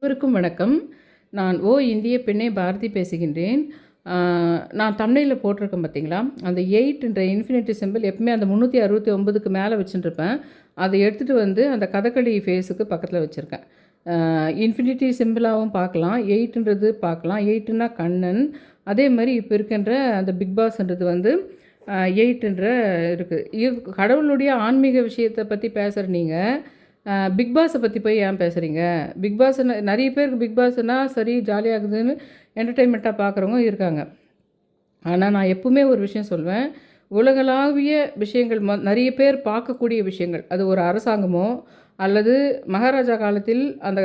அனைவருக்கும் வணக்கம். நான் இந்தியப்பெண்ணே பாரதி பேசுகின்றேன். நான் தம்ப்நெயில்ல போட்டிருக்கேன் பார்த்தீங்களா, அந்த 8ன்ற இன்ஃபினிட்டி சிம்பிள் எப்பவுமே அந்த 369க்கு மேலே வச்சுட்டுருப்பேன். அதை எடுத்துகிட்டு வந்து அந்த கதகளி ஃபேஸுக்கு பக்கத்தில் வச்சுருக்கேன். இன்ஃபினிட்டி சிம்பிளாகவும் பார்க்கலாம், 8ன்றது பார்க்கலாம். 8னா கண்ணன். அதே மாதிரி இப்போ இருக்கின்ற அந்த பிக் பாஸ்ன்றது வந்து 8ன்ற இருக்குது. கடவுளுடைய ஆன்மீக விஷயத்தை பற்றி பேசுகிற நீங்கள் பிக் பாஸை பற்றி போய் ஏன் பேசுகிறீங்க? பிக் பாஸ் நிறைய பேருக்கு பிக் பாஸ்னால் சரி ஜாலியாகுதுன்னு என்டர்டெயின்மெண்ட்டாக பார்க்குறவங்க இருக்காங்க. ஆனால் நான் எப்பவுமே ஒரு விஷயம் சொல்வேன், உலகளாவிய விஷயங்கள் நிறைய பேர் பார்க்கக்கூடிய விஷயங்கள், அது ஒரு அரசாங்கமோ அல்லது மகாராஜா காலத்தில் அந்த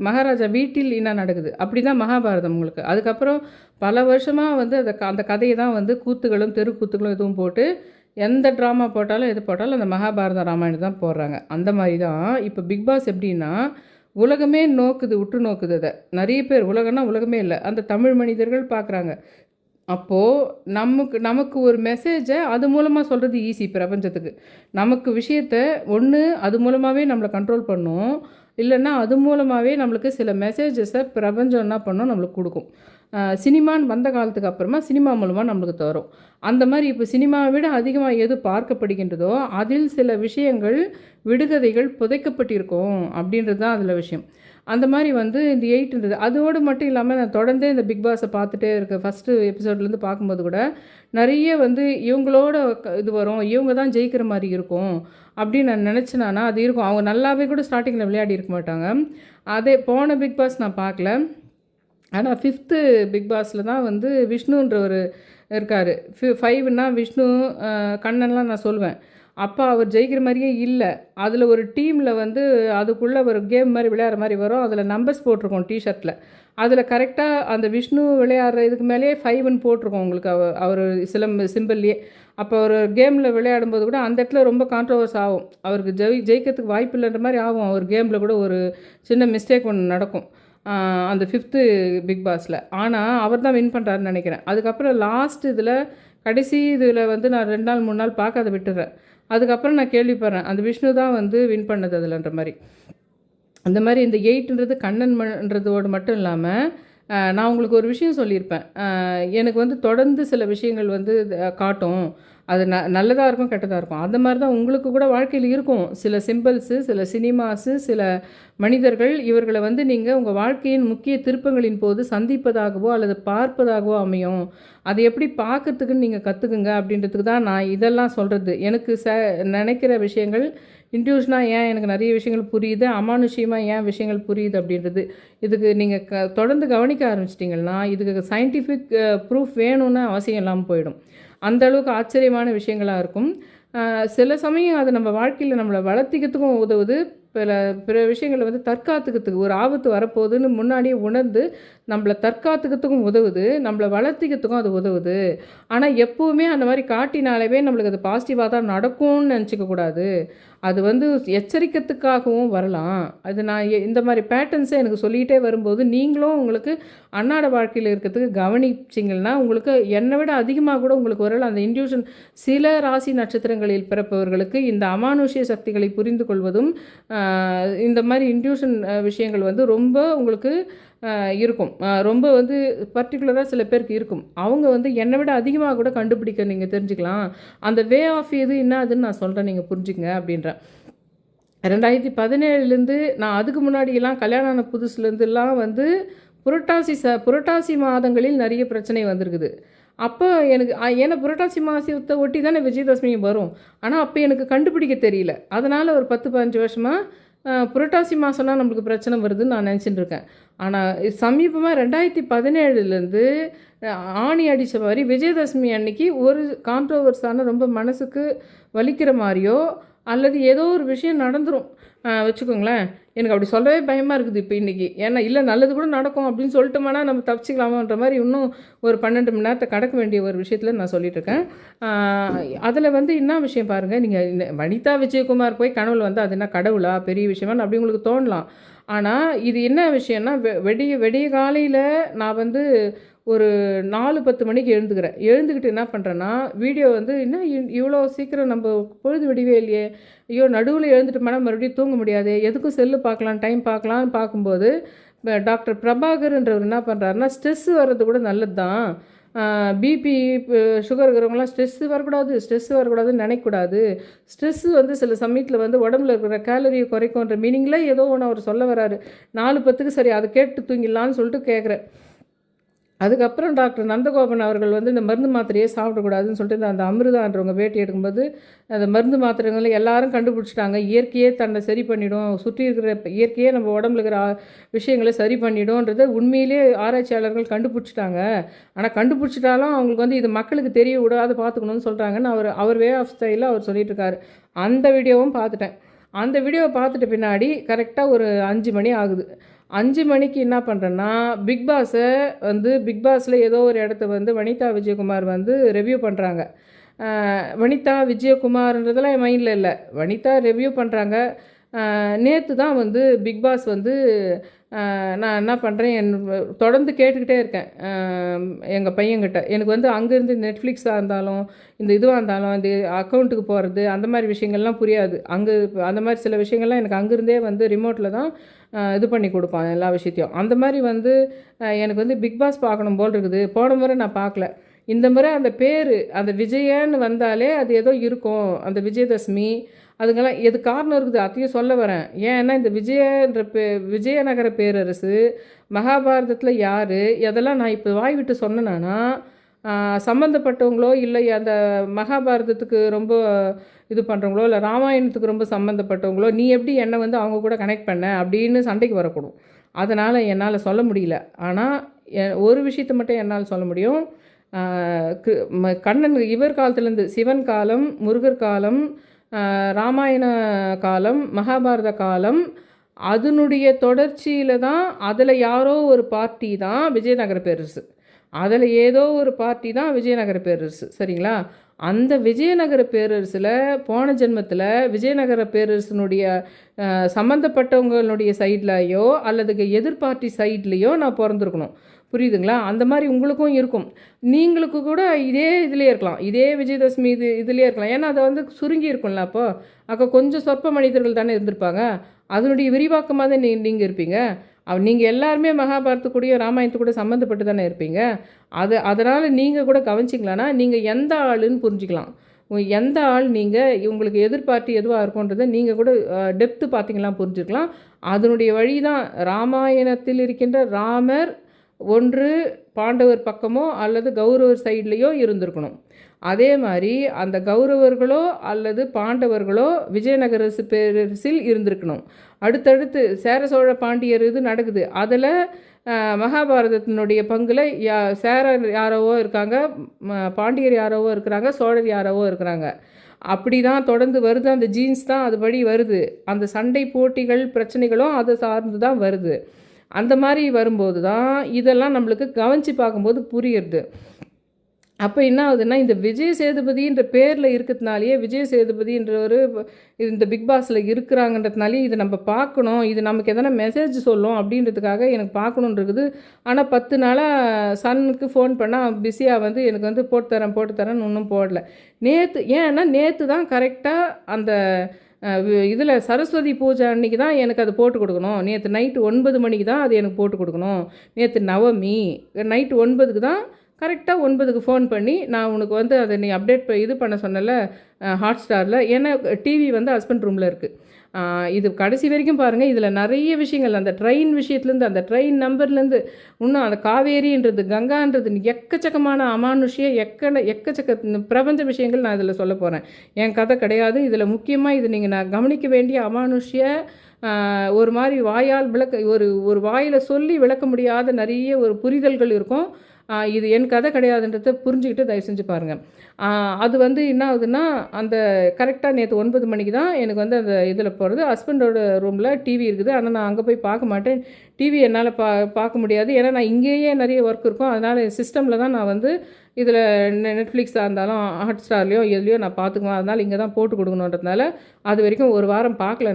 மகாராஜா வீட்டில் என்ன நடக்குது, அப்படி தான் மகாபாரதம் உங்களுக்கு. அதுக்கப்புறம் பல வருஷமாக வந்து அந்த கதையை தான் வந்து கூத்துகளும் தெருக்கூத்துகளும் எதுவும் போட்டு எந்த ட்ராமா போட்டாலும் எது போட்டாலும் அந்த மகாபாரத ராமாயணம் தான் போடுறாங்க. அந்த மாதிரி தான் இப்போ பிக் பாஸ் எப்படின்னா உலகமே உற்று நோக்குது. அதை நிறைய பேர், உலகம்னா உலகமே இல்லை, அந்த தமிழ் மனிதர்கள் பார்க்குறாங்க. அப்போது நமக்கு ஒரு மெசேஜை அது மூலமாக சொல்கிறது ஈஸி பிரபஞ்சத்துக்கு. நமக்கு விஷயத்தை ஒன்று அது மூலமாகவே நம்மளை கண்ட்ரோல் பண்ணும், இல்லைன்னா அது மூலமாகவே நம்மளுக்கு சில மெசேஜஸை பிரபஞ்சம் என்ன பண்ணோம் நம்மளுக்கு கொடுக்கும். சினிமான்னு வந்த காலத்துக்கு அப்புறமா சினிமா மூலமாக நம்மளுக்கு தரும். அந்த மாதிரி இப்போ சினிமாவை விட அதிகமாக எது பார்க்கப்படுகின்றதோ அதில் சில விஷயங்கள் விடுகதைகள் புதைக்கப்பட்டிருக்கும் அப்படின்றது தான் அதில் விஷயம். அந்த மாதிரி வந்து இந்த 8ன்றது அதோடு மட்டும் இல்லாமல் நான் தொடர்ந்தே இந்த பிக் பாஸை பார்த்துட்டே இருக்கேன். ஃபஸ்ட்டு எபிசோட்லேருந்து பார்க்கும்போது கூட நிறைய வந்து இவங்களோட இது வரும், இவங்க தான் ஜெயிக்கிற மாதிரி இருக்கும் அப்படின்னு நான் நினச்சினானா அது இருக்கும். அவங்க நல்லாவே கூட ஸ்டார்டிங்கில் விளையாடி இருக்க மாட்டாங்க. அதே போன பிக் பாஸ் நான் பார்க்கல. ஆனால் 5th பிக் பாஸில் தான் வந்து விஷ்ணுன்ற ஒரு இருக்கார். 5ன்னா விஷ்ணு கண்ணன்லாம் நான் சொல்லுவேன். அப்போ அவர் ஜெயிக்கிற மாதிரியே இல்லை. அதில் ஒரு டீமில் வந்து அதுக்குள்ளே ஒரு கேம் மாதிரி விளையாடுற மாதிரி வரும். அதில் நம்பர்ஸ் போட்டிருக்கோம் டிஷர்ட்டில். அதில் கரெக்டாக அந்த விஷ்ணு விளையாடுற இதுக்கு மேலேயே 5ன்னு போட்டிருக்கோம் உங்களுக்கு அவர் சிம்பிள்லேயே. அப்போ ஒரு கேமில் விளையாடும்போது கூட அந்த இடத்துல ரொம்ப கான்ட்ரவர்ஸ் ஆகும். அவருக்கு ஜெயிக்கிறதுக்கு வாய்ப்பு இல்லைன்ற மாதிரி ஆகும். அவர் கேமில் கூட ஒரு சின்ன மிஸ்டேக் ஒன்று நடக்கும் அந்த 5th பிக் பாஸில். ஆனால் அவர் தான் வின் பண்ணுறாருன்னு நினைக்கிறேன். அதுக்கப்புறம் லாஸ்ட் கடைசி இதில் வந்து நான் 2 நாள் 3 நாள் பார்க்க அதை விட்டுறேன். அதுக்கப்புறம் நான் கேள்விப்படுறேன் அந்த விஷ்ணு தான் வந்து வின் பண்ணது அதில்ன்ற மாதிரி. அந்த மாதிரி இந்த 8ன்றது கண்ணன்ன்றதோடு மட்டும் இல்லாமல் நான் உங்களுக்கு ஒரு விஷயம் சொல்லியிருப்பேன். எனக்கு வந்து தொடர்ந்து சில விஷயங்கள் வந்து காட்டும், அது நல்லதாக இருக்கும் கெட்டதாக இருக்கும். அந்த மாதிரி தான் உங்களுக்கு கூட வாழ்க்கையில் இருக்கும். சில சிம்பிள்ஸு, சில சினிமாஸு, சில மனிதர்கள், இவர்களை வந்து நீங்கள் உங்கள் வாழ்க்கையின் முக்கிய திருப்பங்களின் போது சந்திப்பதாகவோ அல்லது பார்ப்பதாகவோ அமையும். அதை எப்படி பார்க்கறதுக்குன்னு நீங்கள் கற்றுக்குங்க அப்படின்றதுக்கு தான் நான் இதெல்லாம் சொல்கிறது. எனக்கு நினைக்கிற விஷயங்கள் இன்ட்யூஷனாக ஏன் எனக்கு நிறைய விஷயங்கள் புரியுது, அமானுஷ்யமாக ஏன் விஷயங்கள் புரியுது அப்படின்றது. இதுக்கு நீங்கள் தொடர்ந்து கவனிக்க ஆரம்பிச்சிட்டிங்கன்னா இதுக்கு சயின்டிஃபிக் ப்ரூஃப் வேணும்னு அவசியம் இல்லாமல் போயிடும். அந்த அளவுக்கு ஆச்சரியமான விஷயங்களாக இருக்கும். சில சமயம் அது நம்ம வாழ்க்கையில் நம்மளை வளர்த்திக்கிறதுக்கும் உதவுது. பிற விஷயங்களை வந்து தற்காத்துக்கிறதுக்கு ஒரு ஆபத்து வரப்போகுதுன்னு முன்னாடியே உணர்ந்து நம்மளை தற்காத்துக்கிறதுக்கும் உதவுது, நம்மளை வளர்த்திக்கிறதுக்கும் அது உதவுது. ஆனால் எப்போவுமே அந்த மாதிரி காட்டினாலே நம்மளுக்கு அது பாசிட்டிவாக தான் நடக்கும்னு நினச்சிக்கக்கூடாது. அது வந்து எச்சரிக்கிறதுக்காகவும் வரலாம். அது நான் இந்த மாதிரி பேட்டர்ன்ஸை எனக்கு சொல்லிகிட்டே வரும்போது நீங்களும் உங்களுக்கு அன்றாட வாழ்க்கையில் இருக்கிறதுக்கு கவனிச்சிங்கன்னா உங்களுக்கு என்னை விட அதிகமாக கூட உங்களுக்கு வரலாம் அந்த இன்ட்யூஷன். சில ராசி நட்சத்திரங்களில் பிறப்பவர்களுக்கு இந்த அமானுஷ்ய சக்திகளை புரிந்து கொள்வதும் இந்த மாதிரி இன்ட்யூஷன் விஷயங்கள் வந்து ரொம்ப உங்களுக்கு இருக்கும். ரொம்ப வந்து பர்டிகுலராக சில பேருக்கு இருக்கும். அவங்க வந்து என்னை விட அதிகமாக கூட கண்டுபிடிக்க நீங்கள் தெரிஞ்சுக்கலாம். அந்த வே ஆஃப் இது என்ன அதுன்னு நான் சொல்கிறேன், நீங்கள் புரிஞ்சுங்க அப்படின்றேன். 2017 நான் அதுக்கு முன்னாடியெல்லாம் கல்யாணம் ஆன புதுசுலேருந்துலாம் வந்து புரட்டாசி மாதங்களில் நிறைய பிரச்சனை வந்திருக்குது. அப்போ எனக்கு ஏன்னா புரட்டாசி மாதத்தை ஒட்டி தானே விஜயதசமி வரும். ஆனால் அப்போ எனக்கு கண்டுபிடிக்க தெரியல. அதனால் ஒரு 10-15 வருஷமாக புரட்டாசி மாதம்னா நம்மளுக்கு பிரச்சனை வருதுன்னு நான் நினச்சிட்டு இருக்கேன். ஆனால் சமீபமாக 2017 ஆணி அடித்த மாதிரி விஜயதசமி அன்னைக்கு ஒரு கான்ட்ரோவர்ஸான ரொம்ப மனசுக்கு வலிக்கிற மாதிரியோ அல்லது ஏதோ ஒரு விஷயம் நடந்துடும் வச்சுக்கோங்களேன். எனக்கு அப்படி சொல்லவே பயமாக இருக்குது இப்போ இன்றைக்கி. ஏன்னா இல்லை நல்லது கூட நடக்கும் அப்படின்னு சொல்லிட்டோம்னா நம்ம தப்பிச்சிக்கலாமான்ற மாதிரி இன்னும் ஒரு 12 மணி நேரத்தை கடக்க வேண்டிய ஒரு விஷயத்தில் நான் சொல்லிகிட்ருக்கேன். அதில் வந்து என்ன விஷயம் பாருங்கள், நீங்கள் வனிதா விஜயகுமார் போய் கனவுல வந்து அது என்ன கடவுளா பெரிய விஷயமானு அப்படி உங்களுக்கு தோணலாம். ஆனால் இது என்ன விஷயம்னா வெடிய காலையில் நான் வந்து ஒரு 4-10 மணிக்கு எழுந்துக்கிட்டு என்ன பண்ணுறேன்னா வீடியோ வந்து என்ன இவ்வளோ சீக்கிரம் நம்ம பொழுது விடிவே இல்லையே, ஐயோ நடுவில் எழுந்துட்டோம்னா மறுபடியும் தூங்க முடியாது, எதுக்கும் செல்லு பார்க்கலாம் டைம் பார்க்கலான்னு பார்க்கும்போது டாக்டர் பிரபாகர்ன்றவர் என்ன பண்ணுறாருன்னா, ஸ்ட்ரெஸ்ஸு வர்றது கூட நல்லது தான். பிபி, சுகர் இருக்கிறவங்களாம் ஸ்ட்ரெஸ்ஸு வரக்கூடாதுன்னு நினைக்கக்கூடாது. ஸ்ட்ரெஸ்ஸு வந்து சில சமயத்தில் வந்து உடம்புல இருக்கிற கேலரியை குறைக்கும்ன்ற மீனிங்கில் ஏதோ ஒன்று அவர் சொல்ல வராரு. 4:10க்கு சரி அதை கேட்டு தூங்கிடலான்னு சொல்லிட்டு கேட்குறேன். அதுக்கப்புறம் டாக்டர் நந்தகோபன் அவர்கள் வந்து இந்த மருந்து மாத்திரையே சாப்பிடக்கூடாதுன்னு சொல்லிட்டு அந்த அமிர்தான்றவங்க பேட்டி எடுக்கும்போது அந்த மருந்து மாத்திரைகளை எல்லாரும் கண்டுபிடிச்சிட்டாங்க. இயற்கையே தன்னை சரி பண்ணிடும், சுற்றி இருக்கிற இயற்கையே நம்ம உடம்புல இருக்கிற விஷயங்களை சரி பண்ணிடும்ன்றதை உண்மையிலே ஆராய்ச்சியாளர்கள் கண்டுபிடிச்சிட்டாங்க. ஆனால் கண்டுபிடிச்சிட்டாலும் அவங்களுக்கு வந்து இது மக்களுக்கு தெரிய விடாது பார்த்துக்கணும்னு சொல்கிறாங்கன்னு அவர் வே ஆஃப் ஸ்டைலில் அவர் சொல்லிட்டு இருக்காரு. அந்த வீடியோவும் பார்த்துட்டேன். அந்த வீடியோவை பார்த்துட்டு பின்னாடி கரெக்டாக ஒரு 5 மணி ஆகுது. 5 மணிக்கு என்ன பண்ணுறேன்னா, பிக் பாஸில் ஏதோ ஒரு இடத்த வந்து வனிதா விஜயகுமார் வந்து ரிவ்யூ பண்ணுறாங்க. வனிதா விஜயகுமார்ன்றதெல்லாம் என் மைண்டில் இல்லை, வனிதா ரிவ்யூ பண்ணுறாங்க. நேற்று தான் வந்து பிக் பாஸ் வந்து நான் என்ன பண்ணுறேன், தொடர்ந்து கேட்டுக்கிட்டே இருக்கேன் எங்கள் பையன்கிட்ட. எனக்கு வந்து அங்கேருந்து நெட்ஃப்ளிக்ஸாக இருந்தாலும் இந்த இதுவாக இருந்தாலும் இந்த அக்கௌண்ட்டுக்கு போகிறது அந்த மாதிரி விஷயங்கள்லாம் புரியாது. அந்த மாதிரி சில விஷயங்கள்லாம் எனக்கு அங்கேருந்தே வந்து ரிமோட்டில் தான் இது பண்ணி கொடுப்பான் எல்லா விஷயத்தையும். அந்த மாதிரி வந்து எனக்கு வந்து பிக் பாஸ் பார்க்கணும் போல் இருக்குது. போன முறை நான் பார்க்கல. இந்த முறை அந்த பேர் அந்த விஜயன்னு வந்தாலே அது ஏதோ இருக்கும், அந்த விஜயதசமி அதுங்கெல்லாம் எது காரணம் இருக்குது அதையும் சொல்ல வரேன். ஏன்னா இந்த விஜயநகர பேரரசு மகாபாரதத்தில் யார் அதெல்லாம் நான் இப்போ வாய் விட்டு சொன்னேன்னா சம்மந்தப்பட்டவங்களோ இல்லை அந்த மகாபாரதத்துக்கு ரொம்ப இது பண்ணுறவங்களோ இல்லை ராமாயணத்துக்கு ரொம்ப சம்மந்தப்பட்டவங்களோ நீ எப்படி என்னை வந்து அவங்க கூட கனெக்ட் பண்ண அப்படின்னு சண்டைக்கு வரக்கூடும். அதனால் என்னால் சொல்ல முடியல. ஆனால் ஒரு விஷயத்தை மட்டும் என்னால் சொல்ல முடியும். கண்ணன் இவர் காலத்துலேருந்து சிவன் காலம், முருகர் காலம், ராமாயண காலம், மகாபாரத காலம் அதனுடைய தொடர்ச்சியில் தான் அதில் யாரோ ஒரு பார்ட்டி தான் விஜயநகர பேரரசு. அதில் ஏதோ ஒரு பார்ட்டி தான் விஜயநகர பேரரசு. சரிங்களா? அந்த விஜயநகர பேரரசில் போன ஜென்மத்தில் விஜயநகர பேரரசனுடைய சம்மந்தப்பட்டவங்களுடைய சைட்லையோ அல்லது எதிர்பார்ட்டி சைட்லேயோ நான் பிறந்திருக்கணும். புரியுதுங்களா? அந்த மாதிரி உங்களுக்கும் இருக்கும். நீங்களுக்கு கூட இதே இதிலே இருக்கலாம், இதே விஜயதசமி இதுலேயே இருக்கலாம். ஏன்னா அதை வந்து சுருங்கி இருக்கும்ல. அப்போ கொஞ்சம் சொற்ப மனிதர்கள் தானே இருந்திருப்பாங்க. அதனுடைய விரிவாக்கமாக தான் நீங்கள் இருப்பீங்க. நீங்கள் எல்லாருமே மகாபாரதத்துக்கூடயும் ராமாயணத்துக்கூட சம்மந்தப்பட்டு தானே இருப்பீங்க. அதனால் நீங்கள் கூட கவனிச்சிங்களான்னா நீங்கள் எந்த ஆளுன்னு புரிஞ்சிக்கலாம். எந்த ஆள் நீங்கள் உங்களுக்கு எதிர்பார்ட்டி எதுவாக இருக்கும்ன்றதை நீங்கள் கூட டெப்த்து பார்த்தீங்களா புரிஞ்சுக்கலாம். அதனுடைய வழி தான் ராமாயணத்தில் இருக்கின்ற ராமர் ஒன்று பாண்டவர் பக்கமோ அல்லது கௌரவர் சைட்லேயோ இருந்திருக்கணும். அதே மாதிரி அந்த கௌரவர்களோ அல்லது பாண்டவர்களோ விஜயநகர பேரரசில் இருந்திருக்கணும். அடுத்தடுத்து சேர சோழ பாண்டியர் இது நடக்குது. அதில் மகாபாரதத்தினுடைய பங்கில் சேரர் யாரோவோ இருக்காங்க, பாண்டியர் யாரோவோ இருக்கிறாங்க, சோழர் யாரோவோ இருக்கிறாங்க. அப்படி தான் தொடர்ந்து வருது. அந்த ஜீன்ஸ் தான் அதுபடி வருது. அந்த சண்டை போட்டிகள் பிரச்சனைகளும் அதை சார்ந்து தான் வருது. அந்த மாதிரி வரும்போது தான் இதெல்லாம் நம்மளுக்கு கவனித்து பார்க்கும்போது புரியுறது. அப்போ என்ன ஆகுதுன்னா, இந்த விஜய் சேதுபதின்ற பேரில் இருக்கிறதுனாலேயே விஜய் சேதுபதின்றவர் இந்த பிக் பாஸில் இருக்கிறாங்கன்றதுனாலே இதை நம்ம பார்க்கணும், இது நமக்கு எதனா மெசேஜ் சொல்லும் அப்படின்றதுக்காக எனக்கு பார்க்கணுன்னு இருக்குது. ஆனால் 10 நாளாக சன்னுக்கு ஃபோன் பண்ணால் பிஸியாக வந்து எனக்கு வந்து போட்டு தரேன்னு ஒன்றும் போடல. நேற்று தான் கரெக்டாக அந்த இதில் சரஸ்வதி பூஜை அன்றைக்கி தான் எனக்கு அது போட்டு கொடுக்கணும். நேற்று நைட்டு 9 மணிக்கு தான் அது எனக்கு போட்டு கொடுக்கணும். நேற்று நவமி நைட்டு 9க்கு தான் கரெக்டாக 9க்கு ஃபோன் பண்ணி நான் உனக்கு வந்து அதை நீ அப்டேட் இது பண்ண சொன்னல ஹாட்ஸ்டாரில். ஏன்னா டிவி வந்து ஹஸ்பண்ட் ரூமில் இருக்குது. இது கடைசி வரைக்கும் பாருங்கள். இதில் நிறைய விஷயங்கள் அந்த ட்ரெயின் விஷயத்துலேருந்து அந்த ட்ரெயின் நம்பர்லேருந்து இன்னும் அந்த காவேரின்றது கங்கான்றது எக்கச்சக்கமான அமானுஷ்ய எக்கச்சக்க பிரபஞ்ச விஷயங்கள் நான் இதில் சொல்ல போகிறேன். என் கதை கிடையாது. இதில் முக்கியமாக இது நான் கவனிக்க வேண்டிய அமானுஷ்ய ஒரு மாதிரி வாயால் ஒரு வாயில் சொல்லி விளக்க முடியாத நிறைய ஒரு புரிதல்கள் இருக்கும். இது என் கதை கிடையாதுன்றதை புரிஞ்சுக்கிட்டு தயவு செஞ்சு பாருங்கள். அது வந்து என்ன ஆகுதுன்னா, அந்த கரெக்டாக நேற்று 9 மணிக்கு தான் எனக்கு வந்து அந்த இதில் போகிறது. ஹஸ்பண்டோட ரூமில் டிவி இருக்குது. ஆனால் நான் அங்கே போய் பார்க்க மாட்டேன். டிவி என்னால் பார்க்க முடியாது. ஏன்னா நான் இங்கேயே நிறைய ஒர்க் இருக்கும். அதனால் சிஸ்டமில் தான் நான் வந்து இதில் நெட்ஃப்ளிக்ஸாக இருந்தாலும் ஹாட்ஸ்டார்லேயோ எதுலேயோ நான் பார்த்துக்குவேன். அதனால் இங்கே தான் போட்டு கொடுக்கணுன்றதுனால அது வரைக்கும் ஒரு வாரம் பார்க்கல.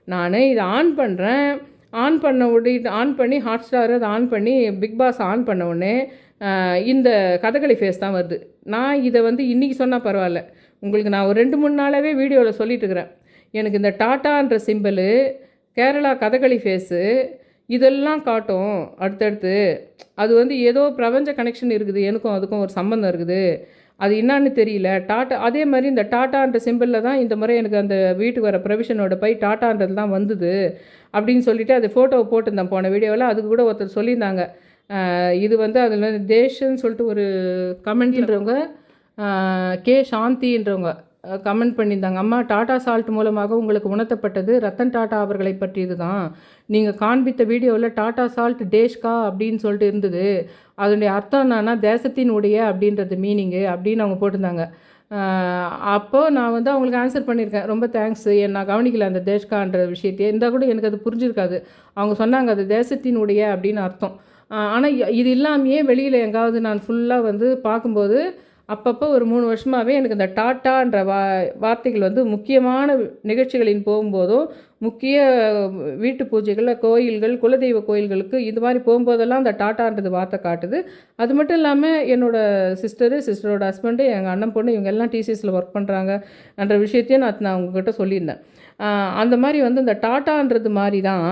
நான் இதை ஆன் பண்ணுறேன். ஆன் பண்ணி ஹாட்ஸ்டார் அதை ஆன் பண்ணி பிக் பாஸ் ஆன் பண்ண உடனே இந்த கதகளி ஃபேஸ் தான் வருது. நான் இதை வந்து இன்றைக்கி சொன்னால் பரவாயில்ல, உங்களுக்கு நான் ஒரு 2-3 நாளாகவே வீடியோவில் சொல்லிட்டு இருக்கிறேன். எனக்கு இந்த டாட்டான்ற சிம்பிளு, கேரளா கதகளி ஃபேஸு, இதெல்லாம் காட்டும் அடுத்தடுத்து. அது வந்து ஏதோ பிரபஞ்ச கனெக்ஷன் இருக்குது, எனக்கும் அதுக்கும் ஒரு சம்மந்தம் இருக்குது, அது என்னான்னு தெரியல. டாட்டா அதே மாதிரி இந்த டாட்டான்ற சிம்பிளில் தான் இந்த முறை எனக்கு அந்த வீட்டுக்கு வர ப்ரொவிஷனோட பை டாட்டான்றது தான் வந்தது அப்படின்னு சொல்லிட்டு அது ஃபோட்டோவை போட்டிருந்தேன் போன வீடியோவில். அதுக்கு கூட ஒருத்தர் சொல்லியிருந்தாங்க, இது வந்து அதில் தேஷன்னு சொல்லிட்டு ஒரு கமெண்ட்ன்றவங்க, கே சாந்தின்றவங்க கமெண்ட் பண்ணியிருந்தாங்க. அம்மா, டாடா சால்ட் மூலமாக உங்களுக்கு உணர்த்தப்பட்டது ரத்தன் டாட்டா அவர்களை பற்றியது தான். நீங்கள் காண்பித்த வீடியோவில் டாடா சால்ட் டேஷ்கா அப்படின்னு சொல்லிட்டு இருந்தது, அதனுடைய அர்த்தம் என்னன்னா தேசத்தினுடைய அப்படின்றது மீனிங்கு அப்படின்னு அவங்க போட்டிருந்தாங்க. அப்போது நான் வந்து அவங்களுக்கு ஆன்சர் பண்ணியிருக்கேன், ரொம்ப தேங்க்ஸ், நான் கவனிக்கல அந்த தேஷ்கான்ற விஷயத்தையே, இருந்தால் கூட எனக்கு அது புரிஞ்சிருக்காது. அவங்க சொன்னாங்க அது தேசத்தினுடைய அப்படின்னு அர்த்தம். ஆனால் இது இல்லாமையே வெளியில் எங்காவது நான் ஃபுல்லாக வந்து பார்க்கும்போது அப்பப்போ ஒரு 3 வருஷமாகவே எனக்கு இந்த டாட்டான்ற வார்த்தைகள் வந்து முக்கியமான நிகழ்ச்சிகளின் போகும்போதும், முக்கிய வீட்டு பூஜைகள், கோயில்கள், குலதெய்வ கோயில்களுக்கு இது மாதிரி போகும்போதெல்லாம் அந்த டாட்டான்றது வார்த்தை காட்டுது. அது மட்டும் இல்லாமல் என்னோடய சிஸ்டரோட ஹஸ்பண்டு, எங்கள் அண்ணன் பொண்ணு, இவங்க எல்லாம் டிசிஎஸில் ஒர்க் பண்ணுறாங்க என்ற விஷயத்தையும் நான் உங்ககிட்ட சொல்லியிருந்தேன். அந்த மாதிரி வந்து இந்த டாட்டான்றது மாதிரி தான்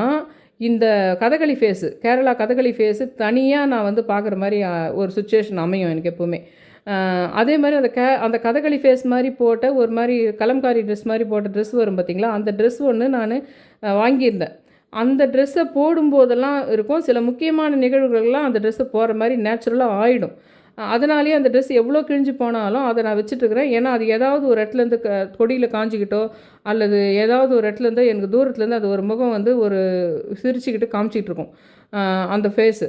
இந்த கதகளி ஃபேஸு, கேரளா கதகளி ஃபேஸு தனியாக நான் வந்து பார்க்குற மாதிரி ஒரு சுச்சுவேஷன் அமையும் எனக்கு எப்போவுமே. அதே மாதிரி அந்த கதகளி ஃபேஸ் மாதிரி போட்ட ஒரு மாதிரி கலம்காரி ட்ரெஸ் மாதிரி போட்ட ட்ரெஸ் வரும் பார்த்திங்களா, அந்த ட்ரெஸ் ஒன்று நான் வாங்கியிருந்தேன். அந்த ட்ரெஸ்ஸை போடும்போதெல்லாம் இருக்கும், சில முக்கியமான நிகழ்வுகள்லாம் அந்த ட்ரெஸ்ஸை போடுற மாதிரி நேச்சுரலாக ஆகிடும். அதனாலேயே அந்த ட்ரெஸ் எவ்வளோ கிழிஞ்சு போனாலும் அதை நான் வச்சுட்டுருக்கிறேன். ஏன்னா அது ஏதாவது ஒரு இடத்துலேருந்து கொடியில் காஞ்சிக்கிட்டோ அல்லது ஏதாவது ஒரு இடத்துலேருந்து எனக்கு தூரத்துலேருந்து அது ஒரு முகம் வந்து ஒரு சிரிச்சுக்கிட்டு காமிச்சிக்கிட்டு இருக்கும் அந்த ஃபேஸு.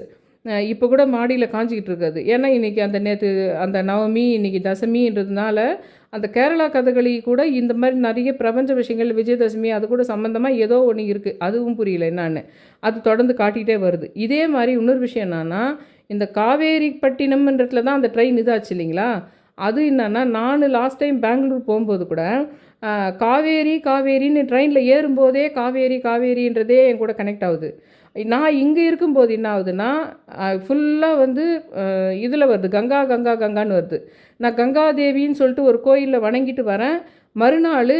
இப்போ கூட மாடியில் காஞ்சிக்கிட்டு இருக்காது. ஏன்னா இன்றைக்கி நேற்று அந்த நவமி, இன்றைக்கி தசமின்றதுனால அந்த கேரளா கதகளி கூட இந்த மாதிரி நிறைய பிரபஞ்ச விஷயங்கள், விஜயதசமி அது கூட சம்மந்தமாக ஏதோ ஒன்று இருக்குது, அதுவும் புரியல என்னான்னு. அது தொடர்ந்து காட்டிகிட்டே வருது. இதே மாதிரி இன்னொரு விஷயம் என்னன்னா, இந்த காவேரிப்பட்டினம்ன்றதுல தான் அந்த ட்ரெயின் இதாச்சு இல்லைங்களா, அது என்னன்னா, நான் லாஸ்ட் டைம் பெங்களூர் போகும்போது கூட காவேரின்னு ட்ரெயினில் ஏறும்போதே காவேரின்றதே என் கூட கனெக்ட் ஆகுது. நான் இங்கே இருக்கும்போது என்ன ஆகுதுன்னா, ஃபுல்லாக வந்து இதில் வருது, கங்கான்னு வருது. நான் கங்காதேவின்னு சொல்லிட்டு ஒரு கோயிலில் வணங்கிட்டு வரேன். மறுநாள்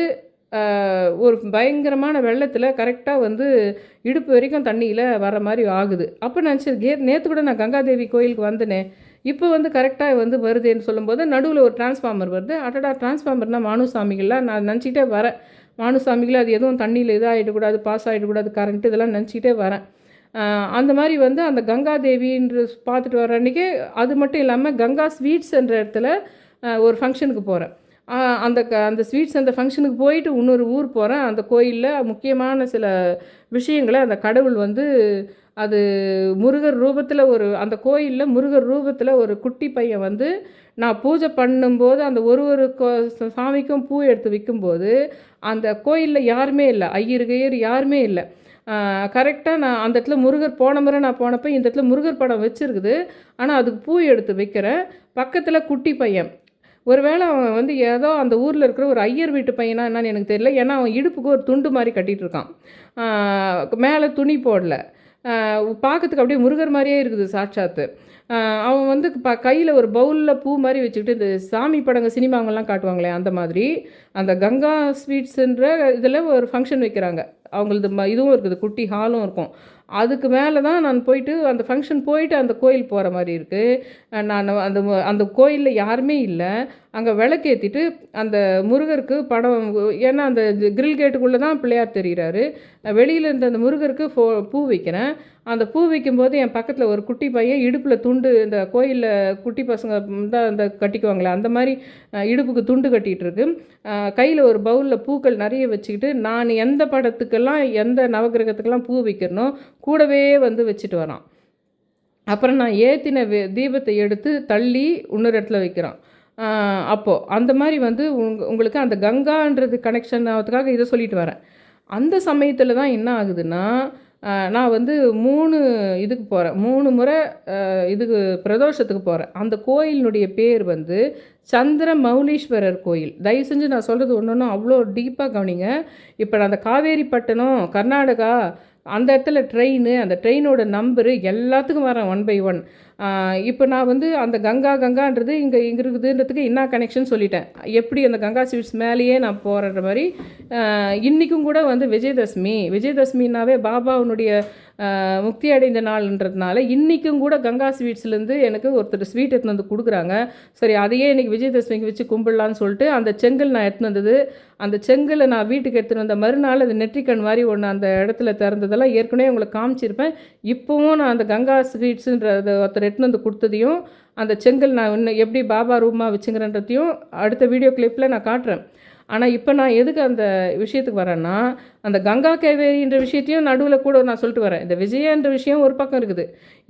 ஒரு பயங்கரமான வெள்ளத்தில் கரெக்டாக வந்து இடுப்பு வரைக்கும் தண்ணியில் வர மாதிரி ஆகுது. அப்போ நினச்சது, நேற்று கூட நான் கங்காதேவி கோயிலுக்கு வந்தேனே, இப்போ வந்து கரெக்டாக வந்து வருதுன்னு சொல்லும்போது நடுவில் ஒரு டிரான்ஸ்ஃபார்மர் வருது. அடடா, டிரான்ஸ்ஃபார்மர்னால் மானுசாமிகள்லாம் நான் நினச்சிக்கிட்டே வரேன். மானுசாமிகள் அது எதுவும் தண்ணியில் இதாகிடக்கூடாது, பாஸ் ஆகிடக்கூடாது, கரண்ட்டு இதெல்லாம் நினச்சிக்கிட்டே வரேன். அந்த மாதிரி வந்து அந்த கங்காதேவின்ற பார்த்துட்டு வர அன்றைக்கி, அது மட்டும் இல்லாமல் கங்கா ஸ்வீட்ஸ் என்ற இடத்துல ஒரு ஃபங்க்ஷனுக்கு போகிறேன். அந்த ஸ்வீட்ஸ் அந்த ஃபங்க்ஷனுக்கு போயிட்டு இன்னொரு ஊர் போகிறேன். அந்த கோயிலில் முக்கியமான சில விஷயங்களை அந்த கடவுள் வந்து அது முருகர் ரூபத்தில் அந்த கோயிலில் முருகர் ரூபத்தில் ஒரு குட்டி பையன் வந்து நான் பூஜை பண்ணும்போது அந்த ஒரு சாமிக்கும் பூ எடுத்து விற்கும்போது அந்த கோயிலில் யாருமே இல்லை, ஐயர் யாருமே இல்லை. கரெக்டாக நான் அந்த இடத்துல முருகர் போன முறை நான் போனப்போ இந்த இடத்துல முருகர் படம் வச்சுருக்குது, ஆனால் அதுக்கு பூ எடுத்து வைக்கிறேன். பக்கத்தில் குட்டி பையன், ஒருவேளை அவன் வந்து ஏதோ அந்த ஊரில் இருக்கிற ஒரு ஐயர் வீட்டு பையனா என்னன்னு எனக்கு தெரியல. ஏன்னா அவன் இடுப்புக்கு ஒரு துண்டு மாதிரி கட்டிகிட்டு இருக்கான், மேலே துணி போடல, பார்க்கறதுக்கு அப்படியே முருகர் மாதிரியே இருக்குது சாட்சாத்து. அவன் வந்து கையில் ஒரு பவுலில் பூ மாதிரி வச்சுக்கிட்டு, இந்த சாமி படங்க சினிமாங்கெல்லாம் காட்டுவாங்களே அந்த மாதிரி அந்த கங்கா ஸ்வீட்ஸுன்ற இதில் ஒரு ஃபங்க்ஷன் வைக்கிறாங்க. அவங்களது இதுவும் இருக்குது, குட்டி ஹாலும் இருக்கும். அதுக்கு மேலே தான் நான் போயிட்டு அந்த ஃபங்க்ஷன் போயிட்டு அந்த கோயில் போகிற மாதிரி இருக்குது. நான் அந்த கோயிலில் யாருமே இல்லை. அங்கே விளக்கேற்றிட்டு அந்த முருகருக்கு படம், ஏன்னா அந்த கிரில் கேட்டுக்குள்ளே தான் பிள்ளையார் தெரிகிறாரு, வெளியில் இருந்த அந்த முருகருக்கு பூ வைக்கிறேன். அந்த பூ வைக்கும்போது என் பக்கத்தில் ஒரு குட்டி பையன் இடுப்பில் துண்டு, இந்த கோயிலில் குட்டி பசங்க தான் அந்த கட்டிக்குவாங்களே அந்த மாதிரி இடுப்புக்கு துண்டு கட்டிகிட்டு இருக்கு. கையில் ஒரு பவுலில் பூக்கள் நிறைய வச்சுக்கிட்டு நான் எந்த படத்துக்கெல்லாம் எந்த நவகிரகத்துக்கெல்லாம் பூ வைக்கிறனோ கூடவே வந்து வச்சுட்டு வரான். அப்புறம் நான் ஏற்றின தீபத்தை எடுத்து தள்ளி இன்னொரு இடத்துல வைக்கிறான். அப்போது அந்த மாதிரி வந்து உங்களுக்கு அந்த கங்கான்றது கனெக்ஷன் ஆகிறதுக்காக இதை சொல்லிட்டு வரேன். அந்த சமயத்தில் தான் என்ன ஆகுதுன்னா, நான் வந்து 3 இதுக்கு போகிறேன், 3 முறை இதுக்கு பிரதோஷத்துக்கு போகிறேன். அந்த கோயிலினுடைய பேர் வந்து சந்திர மௌலீஸ்வரர் கோயில். தயவு செஞ்சு நான் சொல்கிறது ஒன்று அவ்வளோ டீப்பாக கவனிங்க. இப்போ நான் அந்த காவேரிப்பட்டினம் கர்நாடகா அந்த இடத்துல அந்த ட்ரெயினோட நம்பரு எல்லாத்துக்கும் வரேன் 1 by 1. இப்போ நான் வந்து அந்த கங்கான்றது இங்கே இருக்குதுன்றதுக்கு என்ன கனெக்ஷன் சொல்லிட்டேன். எப்படி அந்த கங்கா ஸ்வீட்ஸ் மேலேயே நான் போகிற மாதிரி இன்றைக்கும் கூட வந்து விஜயதசமினாவே பாபாவுனுடைய முக்தி அடைந்த நாள்ன்றதுனால இன்றைக்கும் கூட கங்கா ஸ்வீட்ஸ்லேருந்து எனக்கு ஒருத்தர் ஸ்வீட் எடுத்துன்னு வந்து கொடுக்குறாங்க. சரி அதையே இன்றைக்கி விஜயதசமிக்கு வச்சு கும்பிடலான்னு சொல்லிட்டு அந்த செங்கல் நான் எடுத்துன்னு வந்தது. அந்த செங்கலை நான் வீட்டுக்கு எடுத்துகிட்டு வந்த மறுநாள் அது நெற்றிக்கண் மாதிரி ஒன்று அந்த இடத்துல திறந்ததெல்லாம் ஏற்கனவே உங்களுக்கு காமிச்சிருப்பேன். இப்போவும் நான் அந்த கங்கா ஸ்வீட்ஸுன்றத ஒருத்தர் எடுத்துன்னு வந்து கொடுத்ததையும் அந்த செங்கல் நான் இன்னும் எப்படி பாபா ரூபமாக வச்சுங்கிறன்றதையும் அடுத்த வீடியோ கிளிப்பில் நான் காட்டுறேன். ஆனால் இப்போ நான் எதுக்கு அந்த விஷயத்துக்கு வரேன்னா, அந்த கங்கா காவேரின்ற விஷயத்தையும் நடுவில் கூட நான் சொல்லிட்டு வரேன். இந்த விஜயன்ற விஷயம் ஒரு பக்கம் இருக்குது.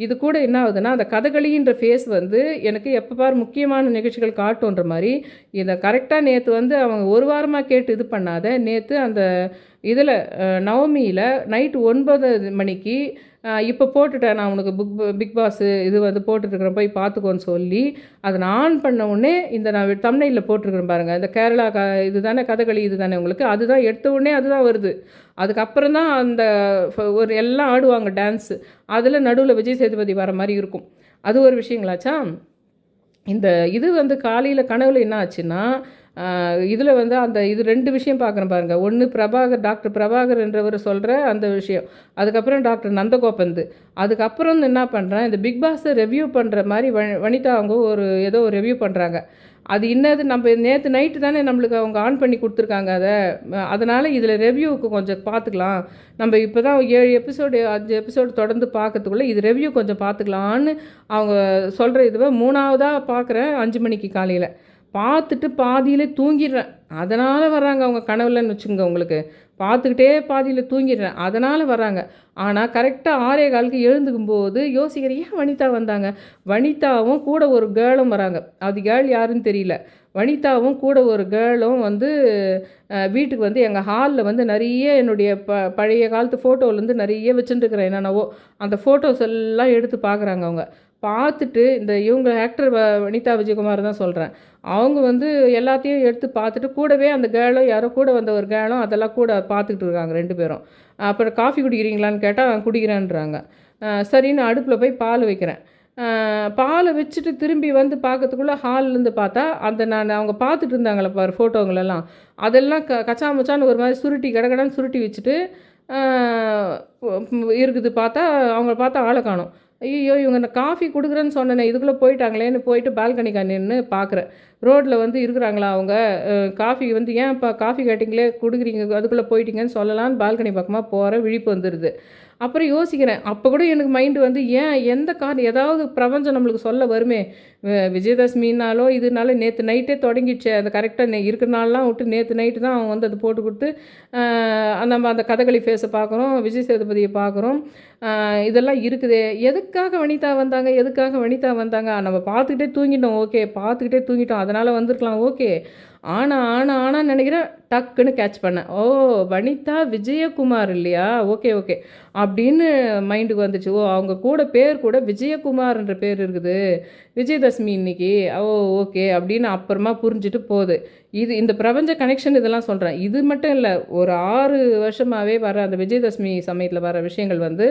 இது கூட என்ன ஆகுதுன்னா, அந்த கதகளின்ற ஃபேஸ் வந்து எனக்கு எப்போ பாரு முக்கியமான நிகழ்ச்சிகள் காட்டுன்ற மாதிரி இதை கரெக்டாக நேற்று வந்து அவங்க ஒரு வாரமாக கேட்டு இது பண்ணாத நேற்று அந்த இதில் நவமியில் நைட்டு 9 மணிக்கு இப்போ போட்டுட்டேன் நான் உனக்கு பிக் பாஸு இது வந்து போட்டுட்ருக்குறேன் போய் பார்த்துக்கோன்னு சொல்லி அதை நான் ஆன் பண்ண உடனே இந்த நான் தம்ப்நெயிலில் போட்டிருக்கிறேன் பாருங்கள், இந்த கேரளா இது தானே கதகளி இது தானே உங்களுக்கு அதுதான் எடுத்த உடனே அதுதான் வருது. அதுக்கப்புறம் தான் அந்த ஒரு எல்லாம் ஆடுவாங்க டான்ஸு, அதில் நடுவில் விஜய் சேதுபதி வர மாதிரி இருக்கும். அது ஒரு விஷயங்களாச்சா. இந்த இது வந்து காலையில் கனவுல என்ன ஆச்சுன்னா, இதில் வந்து அந்த இது 2 விஷயம் பார்க்குறேன் பாருங்கள். ஒன்று டாக்டர் பிரபாகர் என்றவர் சொல்கிற அந்த விஷயம், அதுக்கப்புறம் டாக்டர் நந்தகோபந்து, அதுக்கப்புறம் என்ன பண்ணுறேன் இந்த பிக் பாஸை ரெவ்யூ பண்ணுற மாதிரி வனிதா அவங்க ஏதோ ஒரு ரெவ்யூ பண்ணுறாங்க. அது இன்னது நம்ம நேற்று நைட்டு தானே நம்மளுக்கு அவங்க ஆன் பண்ணி கொடுத்துருக்காங்க அதனால் இதில் ரெவ்யூவுக்கு கொஞ்சம் பார்த்துக்கலாம். நம்ம இப்போ தான் 7 எபிசோடு 5 எபிசோடு தொடர்ந்து பார்க்கறதுக்குள்ளே இது ரெவ்யூ கொஞ்சம் பார்த்துக்கலான்னு அவங்க சொல்கிற இதுவை 3ஆவதாக பார்க்குறேன் 5 மணிக்கு காலையில். பார்த்துட்டு பாதியிலே தூங்கிடுறேன். அதனால் வர்றாங்க அவங்க கனவுலன்னு வச்சுங்க. உங்களுக்கு பார்த்துக்கிட்டே பாதியில் தூங்கிடுறேன், அதனால் வராங்க. ஆனால் கரெக்டாக 6:15 எழுந்துக்கும்போது யோசிக்கிறேன், ஏன் வனிதா வந்தாங்க. வனிதாவும் கூட ஒரு கேர்ளும் வராங்க. அது கேர்ள் யாருன்னு தெரியல. வனிதாவும் கூட ஒரு கேர்ளும் வந்து வீட்டுக்கு வந்து எங்கள் ஹாலில் வந்து நிறைய என்னுடைய பழைய காலத்து ஃபோட்டோவிலேருந்து நிறைய வச்சுட்டுருக்கிறேன் என்னென்னவோ. அந்த ஃபோட்டோஸ் எல்லாம் எடுத்து பார்க்குறாங்க அவங்க. பார்த்துட்டு இந்த இவங்க ஆக்டர் வனிதா விஜயகுமார் தான் சொல்கிறேன். அவங்க வந்து எல்லாத்தையும் எடுத்து பார்த்துட்டு கூடவே அந்த கேர்ளும் யாரோ கூட வந்த ஒரு கேர்ளும் அதெல்லாம் கூட பார்த்துக்கிட்டு இருக்காங்க 2 பேரும். அப்புறம் காஃபி குடிக்கிறீங்களான்னு கேட்டால் குடிக்கிறேன்றாங்க. சரின்னு அடுப்பில் போய் பால் வைக்கிறேன். பாலை வச்சுட்டு திரும்பி வந்து பார்க்கறதுக்குள்ளே ஹால்லேருந்து பார்த்தா அந்த அவங்க பார்த்துட்டு இருந்தாங்களே பாரு ஃபோட்டோங்களெல்லாம் அதெல்லாம் கச்சா முச்சான்னு ஒரு மாதிரி சுருட்டி கடகடான்னு சுருட்டி வச்சுட்டு இருக்குது. பார்த்தா அவங்கள பார்த்தா ஆளை காணும். ஐயோ இவங்க நான் காஃபி கொடுக்குறேன்னு சொன்னேனே இதுக்குள்ளே போயிட்டாங்களேன்னு போயிட்டு பால்கனிக்கா நின்று பார்க்குறேன். ரோட்டில் வந்து இருக்கிறாங்களா அவங்க, காஃபி வந்து ஏன்ப்பா காஃபி கேட்டிங்களே கொடுக்குறீங்க அதுக்குள்ளே போயிட்டீங்கன்னு சொல்லலான்னு பால்கனி பக்கமாக போகிறேன். விழிப்பு வந்துடுது. அப்புறம் யோசிக்கிறேன், அப்போ கூட எனக்கு மைண்டு வந்து ஏன் எந்த காரணம் ஏதாவது பிரபஞ்சம் நம்மளுக்கு சொல்ல வருமே. விஜயதசமினாலோ இதனால நேற்று நைட்டே தொடங்கிடுச்சு. அந்த கரெக்டாக இருக்கிற நாள்லாம் விட்டு நேற்று நைட்டு தான் அவங்க வந்து அது போட்டு கொடுத்து நம்ம அந்த கதகளி ஃபேஸை பார்க்குறோம், விஜய் சேதுபதியை பார்க்குறோம். இதெல்லாம் இருக்குது. எதுக்காக வனிதா வந்தாங்க நம்ம பார்த்துக்கிட்டே தூங்கிட்டோம். ஓகே பார்த்துக்கிட்டே தூங்கிட்டோம் அதனால் வந்திருக்கலாம். ஓகே ஆனால் நினைக்கிறேன் டக்குன்னு கேட்ச் பண்ணேன். ஓ வனிதா விஜயகுமார் இல்லையா, ஓகே அப்படின்னு மைண்டுக்கு வந்துச்சு. ஓ அவங்க கூட பேர் கூட விஜயகுமார்ன்ற பேர் இருக்குது விஜயதசமி இன்னைக்கு. ஓ ஓகே அப்படின்னு அப்புறமா புரிஞ்சுட்டு போகுது. இந்த பிரபஞ்ச கனெக்ஷன் இதெல்லாம் சொல்கிறேன். இது மட்டும் இல்லை, ஒரு 6 வருஷமாகவே வர அந்த விஜயதசமி சமயத்தில் வர விஷயங்கள் வந்து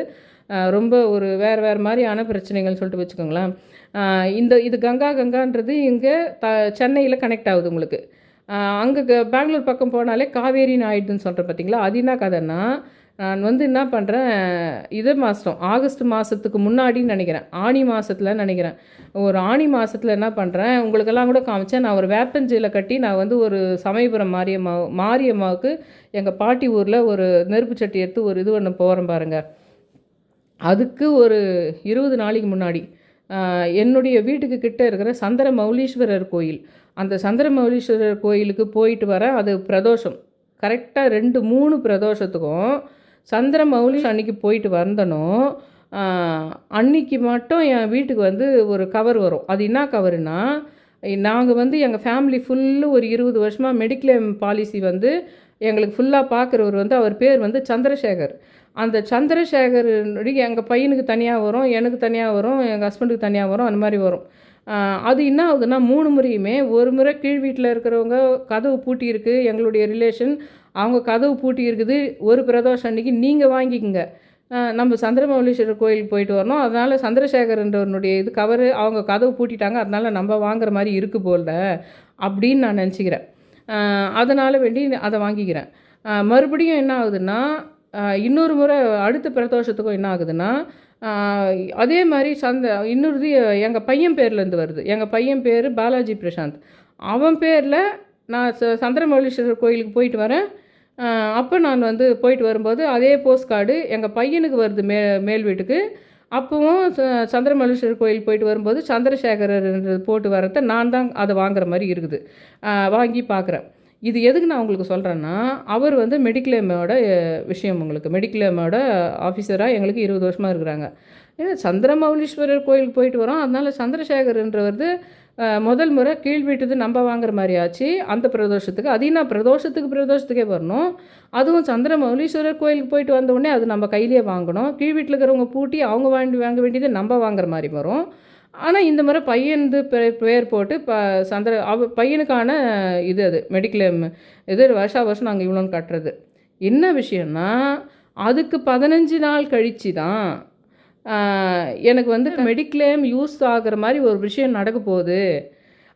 ரொம்ப ஒரு வேறு மாதிரியான பிரச்சனைகள்னு சொல்லிட்டு வச்சுக்கோங்களேன். இது கங்கான்றது இங்கே சென்னையில் கனெக்ட் ஆகுது உங்களுக்கு. அங்கே பெங்களூர் பக்கம் போனாலே காவேரின்னு ஆயிடுதுன்னு சொல்கிறேன் பார்த்தீங்களா. அது என்ன கதைன்னா, நான் வந்து என்ன பண்ணுறேன், ஆகஸ்ட் மாதத்துக்கு முன்னாடின்னு நினைக்கிறேன், ஆனி மாதத்தில் நினைக்கிறேன். ஒரு ஆனி மாதத்தில் என்ன பண்ணுறேன், உங்களுக்கெல்லாம் கூட காமிச்சேன். நான் ஒரு வேப்பஞ்சையில் கட்டி நான் வந்து ஒரு சமயபுரம் மாரியம்மாவுக்கு எங்கள் பாட்டி ஊரில் ஒரு நெருப்பு சட்டி எடுத்து ஒரு இது ஒன்று போகிறேன் பாருங்கள். அதுக்கு ஒரு 20 நாளைக்கு முன்னாடி என்னுடைய வீட்டுக்கு கிட்டே இருக்கிற சந்திர மௌலீஸ்வரர் கோயில், அந்த சந்திர மௌலீஸ்வரர் கோயிலுக்கு போயிட்டு வரேன். அது பிரதோஷம் கரெக்டாக 2-3 பிரதோஷத்துக்கும் சந்திர மௌலீஸ் அன்றைக்கி போயிட்டு வந்தனும். அன்றைக்கி மட்டும் என் வீட்டுக்கு வந்து ஒரு கவர் வரும். அது என்ன கவருன்னா, நாங்கள் வந்து எங்கள் ஃபேமிலி ஃபுல்லு ஒரு 20 வருஷமாக மெடிக்ளைம் பாலிசி வந்து எங்களுக்கு ஃபுல்லாக பார்க்குறவர் வந்து அவர் பேர் வந்து சந்திரசேகர். அந்த சந்திரசேகர் எங்கள் பையனுக்கு தனியாக வரும், எனக்கு தனியாக வரும், எங்கள் ஹஸ்பண்டுக்கு தனியாக வரும், அந்த மாதிரி வரும். அது என்ன ஆகுதுன்னா 3 முறையுமே, ஒரு முறை கீழ் வீட்டில் இருக்கிறவங்க கதவு பூட்டி இருக்குது, எங்களுடைய ரிலேஷன் அவங்க கதவு பூட்டி இருக்குது, ஒரு பிரதோஷம் அன்றைக்கி நீங்கள் வாங்கிக்கோங்க, நம்ம சந்திரமௌலீஸ்வரர் கோயிலுக்கு போயிட்டு வரணும், அதனால் சந்திரசேகரன்றவனுடைய இது கவரு அவங்க கதவு பூட்டிட்டாங்க, அதனால் நம்ம வாங்குற மாதிரி இருக்குது போல அப்படின்னு நான் நினச்சிக்கிறேன். அதனால் வேண்டி அதை வாங்கிக்கிறேன். மறுபடியும் என்ன ஆகுதுன்னா இன்னொரு முறை அடுத்த பிரதோஷத்துக்கும் என்ன ஆகுதுன்னா, அதே மாதிரி இன்னொரு எங்கள் பையன் பேர்லேருந்து வருது. எங்கள் பையன் பேர் பாலாஜி பிரசாந்த். அவன் பேரில் நான் சந்திரமௌலீஸ்வரர் கோயிலுக்கு போயிட்டு வரேன். அப்போ நான் வந்து போயிட்டு வரும்போது அதே போஸ்ட் கார்டு எங்கள் பையனுக்கு வருது மேல் வீட்டுக்கு. அப்போவும் சந்திரமௌலீஸ்வரர் கோயில் போயிட்டு வரும்போது சந்திரசேகரன்றது போட்டு வரத நான் தான் அதை வாங்குற மாதிரி இருக்குது. வாங்கி பார்க்குறேன். இது எதுக்கு நான் உங்களுக்கு சொல்கிறேன்னா, அவர் வந்து மெடிக்ளைமோட விஷயம். உங்களுக்கு மெடிக்ளைமோட ஆஃபீஸராக எங்களுக்கு 20 வருஷமாக இருக்கிறாங்க. ஏன்னா சந்திரமௌலீஸ்வரர் கோயிலுக்கு போயிட்டு வரோம். அதனால் சந்திரசேகர்ன்றவர் முதல் முறை கீழ் வீட்டுது நம்ம வாங்குற மாதிரி ஆச்சு அந்த பிரதோஷத்துக்கு. அதையும் நான் பிரதோஷத்துக்கே வரணும். அதுவும் சந்திரமௌலீஸ்வரர் கோயிலுக்கு போயிட்டு வந்தோடனே அது நம்ம கையிலேயே வாங்கணும். கீழ் வீட்டில் இருக்கிறவங்க பூட்டி அவங்க வாங்க வேண்டியது நம்ம வாங்குற மாதிரி வரும். ஆனால் இந்த முறை பையனது பேர் போட்டு பையனுக்கான அது மெடிக்ளைம் வருஷம் நாங்கள் இவ்வளோன்னு கட்டுறது. என்ன விஷயம்னா, அதுக்கு 15 நாள் கழித்து தான் எனக்கு வந்து மெடிக்ளைம் யூஸ் ஆகிற மாதிரி ஒரு விஷயம் நடக்க போகுது.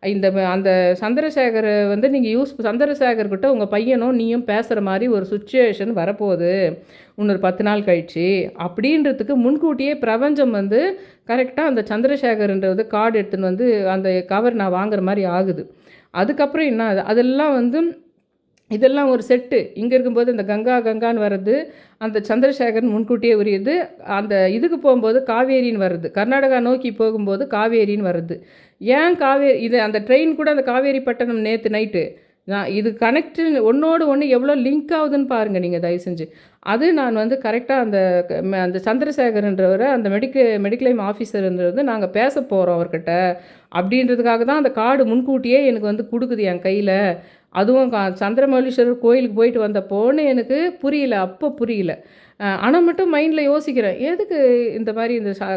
அந்த சந்திரசேகர் வந்து நீங்கள் சந்திரசேகர்கிட்ட உங்கள் பையனும் நீயும் பேசுகிற மாதிரி ஒரு சுச்சுவேஷன் வரப்போகுது இன்னொரு 10 நாள் கழிச்சு அப்படின்றதுக்கு முன்கூட்டியே பிரபஞ்சம் வந்து கரெக்டாக அந்த சந்திரசேகர்ன்றது கார்டு எடுத்துன்னு வந்து அந்த கவர் நான் வாங்குற மாதிரி ஆகுது. அதுக்கப்புறம் என்ன இதெல்லாம் ஒரு செட்டு. இங்கே இருக்கும்போது இந்த கங்கான்னு வர்றது, அந்த சந்திரசேகரன் முன்கூட்டியே உரியது. அந்த இதுக்கு போகும்போது காவேரின்னு வருது. கர்நாடகா நோக்கி போகும்போது காவேரின்னு வருது. ஏன் இது அந்த ட்ரெயின் கூட அந்த காவேரி பட்டணம் நேற்று நைட்டு இது கனெக்டு ஒன்றோடு ஒன்று எவ்வளோ லிங்க் ஆகுதுன்னு பாருங்கள் நீங்கள் தயவு செஞ்சு. அது நான் வந்து கரெக்டாக அந்த சந்திரசேகர்ன்றவரை அந்த மெடிக்ளைம் ஆஃபீஸர்ன்றது நாங்கள் பேச போகிறோம் அவர்கிட்ட அப்படின்றதுக்காக தான் அந்த கார்டு முன்கூட்டியே எனக்கு வந்து கொடுக்குது என் கையில். அதுவும் சந்திரமௌலீஸ்வரர் கோயிலுக்கு போயிட்டு வந்தப்போன்னு எனக்கு அப்போ புரியல. ஆனால் மட்டும் மைண்டில் யோசிக்கிறேன், எதுக்கு இந்த மாதிரி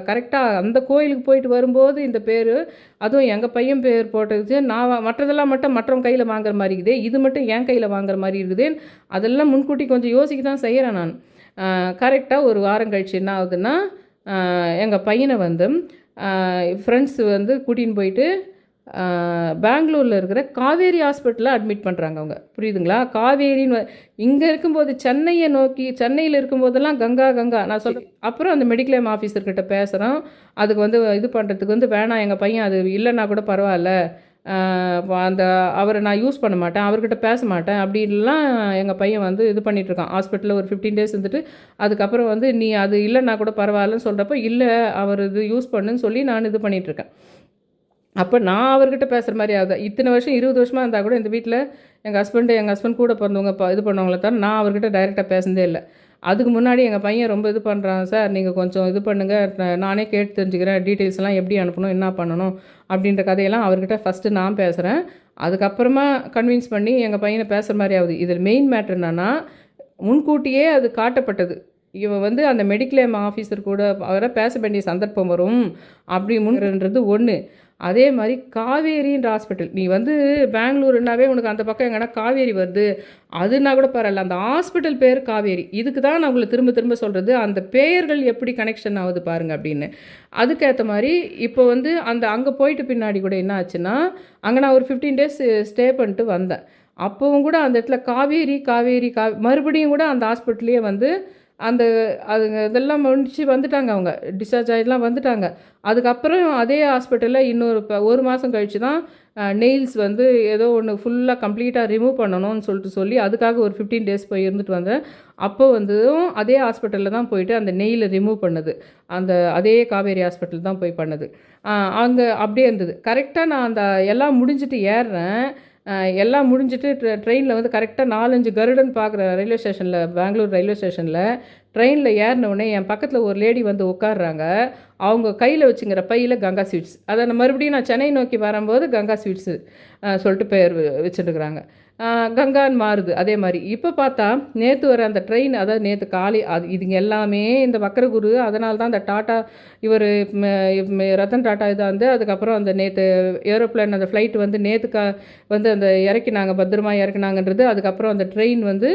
கரெக்டாக அந்த கோயிலுக்கு போயிட்டு வரும்போது இந்த பேர், அதுவும் எங்கள் பையன் பேர் போட்டது, நான் மற்றதெல்லாம் மட்டும் மற்றவங்க கையில் வாங்குற மாதிரி இருக்குது, இது மட்டும் என் கையில் வாங்குற மாதிரி இருக்குது. அதெல்லாம் முன்கூட்டி கொஞ்சம் யோசிக்க தான் செய்கிறேன் நான். கரெக்டாக ஒரு வாரம் கழிச்சு என்ன ஆகுதுன்னா, எங்கள் பையனை வந்து ஃப்ரெண்ட்ஸ் வந்து கூட்டின்னு போயிட்டு பெங்களூரில் இருக்கிற காவேரி ஹாஸ்பிட்டலில் அட்மிட் பண்ணுறாங்க அவங்க. புரியுதுங்களா? காவேரின்னு இங்கே இருக்கும்போது சென்னையில் இருக்கும்போதெல்லாம் கங்கா நான் சொல்கிறேன். அப்புறம் அந்த மெடிக்ளைம் ஆஃபீஸர்கிட்ட பேசுகிறோம். அதுக்கு வந்து இது பண்ணுறதுக்கு வந்து வேணாம், எங்கள் பையன் அது இல்லைன்னா கூட பரவாயில்ல, அவரை நான் யூஸ் பண்ண மாட்டேன், அவர்கிட்ட பேச மாட்டேன் அப்படின்லாம் எங்கள் பையன் வந்து இது பண்ணிகிட்ருக்கான். ஹாஸ்பிட்டலில் ஒரு 15 டேஸ் இருந்துட்டு அதுக்கப்புறம் வந்து நீ அது இல்லைன்னா கூட பரவாயில்லன்னு சொல்கிறப்போ இல்லை அவர் இது யூஸ் பண்ணுன்னு சொல்லி நான் இது பண்ணிகிட்ருக்கேன். அப்போ நான் அவர்கிட்ட பேசுகிற மாதிரி ஆகுது. இத்தனை வருஷம் 20 வருஷமாக இருந்தால் கூட இந்த வீட்டில் எங்கள் ஹஸ்பண்ட் கூட பிறந்தவங்க இது பண்ணுவாங்களே தவிர நான் அவர்கிட்ட டைரெக்டாக பேசுனதே இல்லை. அதுக்கு முன்னாடி எங்கள் பையன் ரொம்ப இது பண்ணுறான், சார் நீங்கள் கொஞ்சம் இது பண்ணுங்கள், நானே கேட்டு தெரிஞ்சுக்கிறேன், டீட்டெயில்ஸ்லாம் எப்படி அனுப்பணும், என்ன பண்ணணும் அப்படின்ற கதையெல்லாம் அவர்கிட்ட ஃபஸ்ட்டு நான் பேசுகிறேன். அதுக்கப்புறமா கன்வின்ஸ் பண்ணி எங்கள் பையனை பேசுகிற மாதிரி ஆகுது. இதில் மெயின் மேட்ரு என்னன்னா, முன்கூட்டியே அது காட்டப்பட்டது. இவன் வந்து அந்த மெடிக்ளைம் ஆஃபீஸர் கூட அவரை பேச வேண்டிய சந்தர்ப்பம் வரும் அப்படி முன்கிறது ஒன்று. அதே மாதிரி காவேரின்ற ஹாஸ்பிட்டல், நீ வந்து பெங்களூருன்னாவே உனக்கு அந்த பக்கம் எங்கன்னா காவேரி வருது, அதுனா கூட பரவாயில்ல, அந்த ஹாஸ்பிட்டல் பேர் காவேரி. இதுக்கு தான் நான் உங்களை திரும்ப சொல்கிறது, அந்த பெயர்கள் எப்படி கனெக்ஷன் ஆகுது பாருங்கள் அப்படின்னு. அதுக்கேற்ற மாதிரி இப்போ வந்து அங்கே போயிட்டு பின்னாடி கூட என்ன ஆச்சுன்னா, அங்கே நான் ஒரு 15 டேஸ் ஸ்டே பண்ணிட்டு வந்தேன். அப்போவும் கூட அந்த இடத்துல காவேரி மறுபடியும் கூட அந்த ஹாஸ்பிட்டல்லையே வந்து இதெல்லாம் முடிச்சு வந்துட்டாங்க, அவங்க டிஸ்சார்ஜ் ஆகிடலாம் வந்துட்டாங்க. அதுக்கப்புறம் அதே ஹாஸ்பிட்டலில் இன்னொரு 1 மாதம் கழித்து தான் நெயில்ஸ் வந்து ஏதோ ஒன்று ஃபுல்லாக கம்ப்ளீட்டாக ரிமூவ் பண்ணணும்னு சொல்லி அதுக்காக ஒரு 15 டேஸ் போய் இருந்துட்டு வந்தேன். அப்போ வந்து அதே ஹாஸ்பிட்டலில் தான் போயிட்டு அந்த நெயிலை ரிமூவ் பண்ணுது, அதே காவேரி ஹாஸ்பிட்டல் தான் போய் பண்ணுது. அங்கே அப்படியே இருந்தது. கரெக்டாக நான் எல்லாம் முடிஞ்சுட்டு ஏறுறேன். எல்லாம் முடிஞ்சுட்டு ட்ரெயினில் வந்து கரெக்டாக 4-5 கருடன் பார்க்குற ரயில்வே ஸ்டேஷனில், பெங்களூர் ரயில்வே ஸ்டேஷனில் ட்ரெயினில் ஏறினவுடனே என் பக்கத்தில் ஒரு லேடி வந்து உட்காடுறாங்க. அவங்க கையில் வச்சுங்கிற பையில் கங்கா ஸ்வீட்ஸ், அதை மறுபடியும் நான் சென்னை நோக்கி வரும்போது கங்கா ஸ்வீட்ஸு சொல்லிட்டு பேர் வச்சுட்டுருக்குறாங்க. கங்கான்னு மாறுது. அதே மாதிரி இப்போ பார்த்தா நேற்று வர அந்த ட்ரெயின், அதாவது நேற்று காலை இதுங்க எல்லாமே இந்த வக்கரகுரு. அதனால தான் அந்த டாட்டா இவர் ரத்தன் டாட்டா இதாக வந்து அதுக்கப்புறம் அந்த நேற்று ஏரோப்ளேன் அந்த ஃப்ளைட் வந்து நேற்று வந்து அந்த இறக்கினாங்க, பத்திரமா இறக்குனாங்கன்றது. அதுக்கப்புறம் அந்த ட்ரெயின் வந்து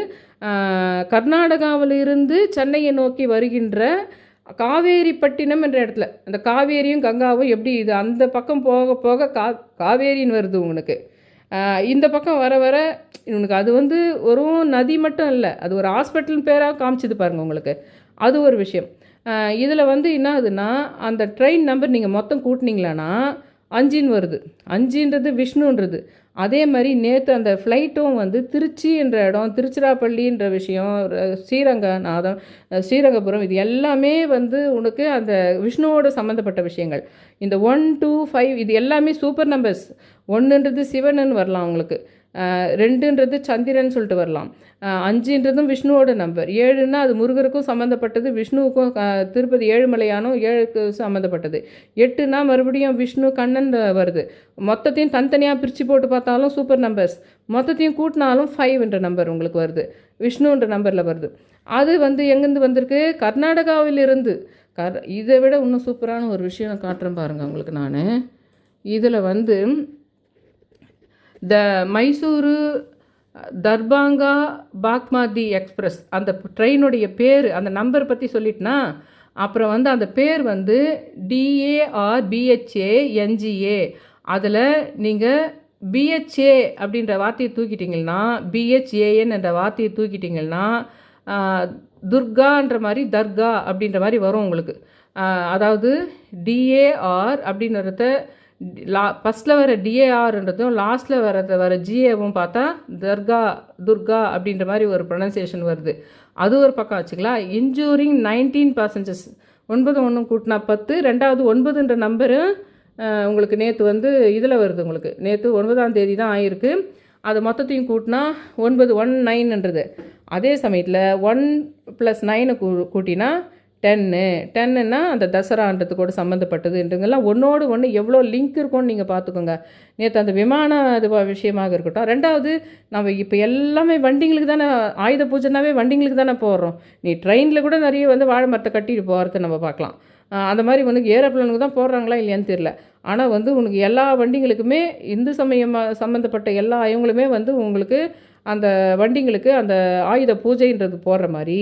கர்நாடகாவிலிருந்து சென்னையை நோக்கி வருகின்ற காவேரிப்பட்டினம் என்ற இடத்துல, அந்த காவேரியும் கங்காவும் எப்படி இது அந்த பக்கம் போக போக காவேரின்னு வருது உங்களுக்கு. இந்த பக்கம் வர வர இவனுக்கு அது வந்து ஒரு நதி மட்டும் இல்லை, அது ஒரு ஹாஸ்பிட்டல் பேராக காமிச்சிது பாருங்கள் உங்களுக்கு. அது ஒரு விஷயம். இதில் வந்து என்ன ஆகுதுன்னா, அந்த ட்ரெயின் நம்பர் நீங்கள் மொத்தம் கூட்டினீங்களான்னா 5ன்னு வருது. 5ன்றது விஷ்ணுன்றது. அதே மாதிரி நேற்று அந்த ஃப்ளைட்டும் வந்து திருச்சி என்ற இடம், திருச்சிராப்பள்ளின்ற விஷயம், ஸ்ரீரங்கநாதம், ஸ்ரீரங்கபுரம், இது எல்லாமே வந்து உனக்கு அந்த விஷ்ணுவோட சம்மந்தப்பட்ட விஷயங்கள். இந்த 1, 2, 5 இது எல்லாமே சூப்பர் நம்பர்ஸ். 1ன்றது சிவனுன்னு வரலாம் உங்களுக்கு, 2ன்றது சந்திரன் சொல்லிட்டு வரலாம், 5ன்றதும் விஷ்ணுவோட நம்பர், 7ன்னா அது முருகருக்கும் சம்மந்தப்பட்டது, விஷ்ணுவுக்கும் திருப்பதி ஏழுமலையானும் 7க்கு சம்மந்தப்பட்டது, 8ன்னா மறுபடியும் விஷ்ணு கண்ணன் வருது. மொத்தத்தையும் தனித்தனியாக பிரித்து போட்டு பார்த்தாலும் சூப்பர் நம்பர்ஸ், மொத்தத்தையும் கூட்டினாலும் 5ன்ற நம்பர் உங்களுக்கு வருது, விஷ்ணுன்ற நம்பரில் வருது. அது வந்து எங்கேருந்து வந்திருக்கு? கர்நாடகாவிலிருந்து. இதை விட இன்னும் சூப்பரான ஒரு விஷயம் நான் காட்டுறேன் பாருங்கள் உங்களுக்கு. நான் இதில் வந்து மைசூரு தர்பாங்கா பாக்மதி எக்ஸ்பிரஸ் அந்த ட்ரெயினுடைய பேர், அந்த நம்பர் பற்றி சொல்லிட்டுனா, அப்புறம் வந்து அந்த பேர் வந்து DARBHANGA. அதில் நீங்கள் BHA அப்படின்ற வார்த்தையை தூக்கிட்டிங்கன்னா, BHAN என்ற வார்த்தையை தூக்கிட்டிங்கன்னா துர்கான்ற மாதிரி தர்கா அப்படின்ற மாதிரி வரும் உங்களுக்கு. அதாவது DAR அப்படின்றத ஃபஸ்ட்டில் வர DARன்றதும் லாஸ்ட்டில் வர GAவும் பார்த்தா துர்கா அப்படின்ற மாதிரி ஒரு ப்ரொனன்சியேஷன் வருது. அது ஒரு பக்கம் வச்சுக்கலாம். இன்ஜூரிங் 19 passengers, 9 1 கூட்டினா 10, ரெண்டாவது 9ன்ற நம்பரு உங்களுக்கு நேற்று வந்து இதில் வருது உங்களுக்கு. நேற்று 9ஆம் தேதி தான் ஆயிருக்கு. அது மொத்தத்தையும் கூட்டினா 919ன்றது. அதே சமயத்தில் 1 + 9 கூட்டினா 10ன்னா அந்த தசரான்றது கூட சம்மந்தப்பட்டதுன்றங்கெல்லாம் ஒன்றோடு ஒன்று எவ்வளோ லிங்க் இருக்கும்னு நீங்கள் பார்த்துக்கோங்க. நேற்று அந்த விமான இது விஷயமாக இருக்கட்டும். ரெண்டாவது, நம்ம இப்போ எல்லாமே வண்டிங்களுக்கு தானே, ஆயுத பூஜைனாவே வண்டிங்களுக்கு தானே போடுறோம். நீ ட்ரெயினில் கூட நிறைய வந்து வாழை மரத்தை கட்டிட்டு போகிறத நம்ம பார்க்கலாம். அந்த மாதிரி உனக்கு ஏரோப்ளேனுக்கு தான் போடுறாங்களா இல்லையான்னு தெரியல. ஆனால் வந்து உனக்கு எல்லா வண்டிங்களுக்குமே இந்து சமயமாக சம்மந்தப்பட்ட எல்லா இவங்களுமே வந்து உங்களுக்கு அந்த வண்டிங்களுக்கு அந்த ஆயுத பூஜைன்றது போடுற மாதிரி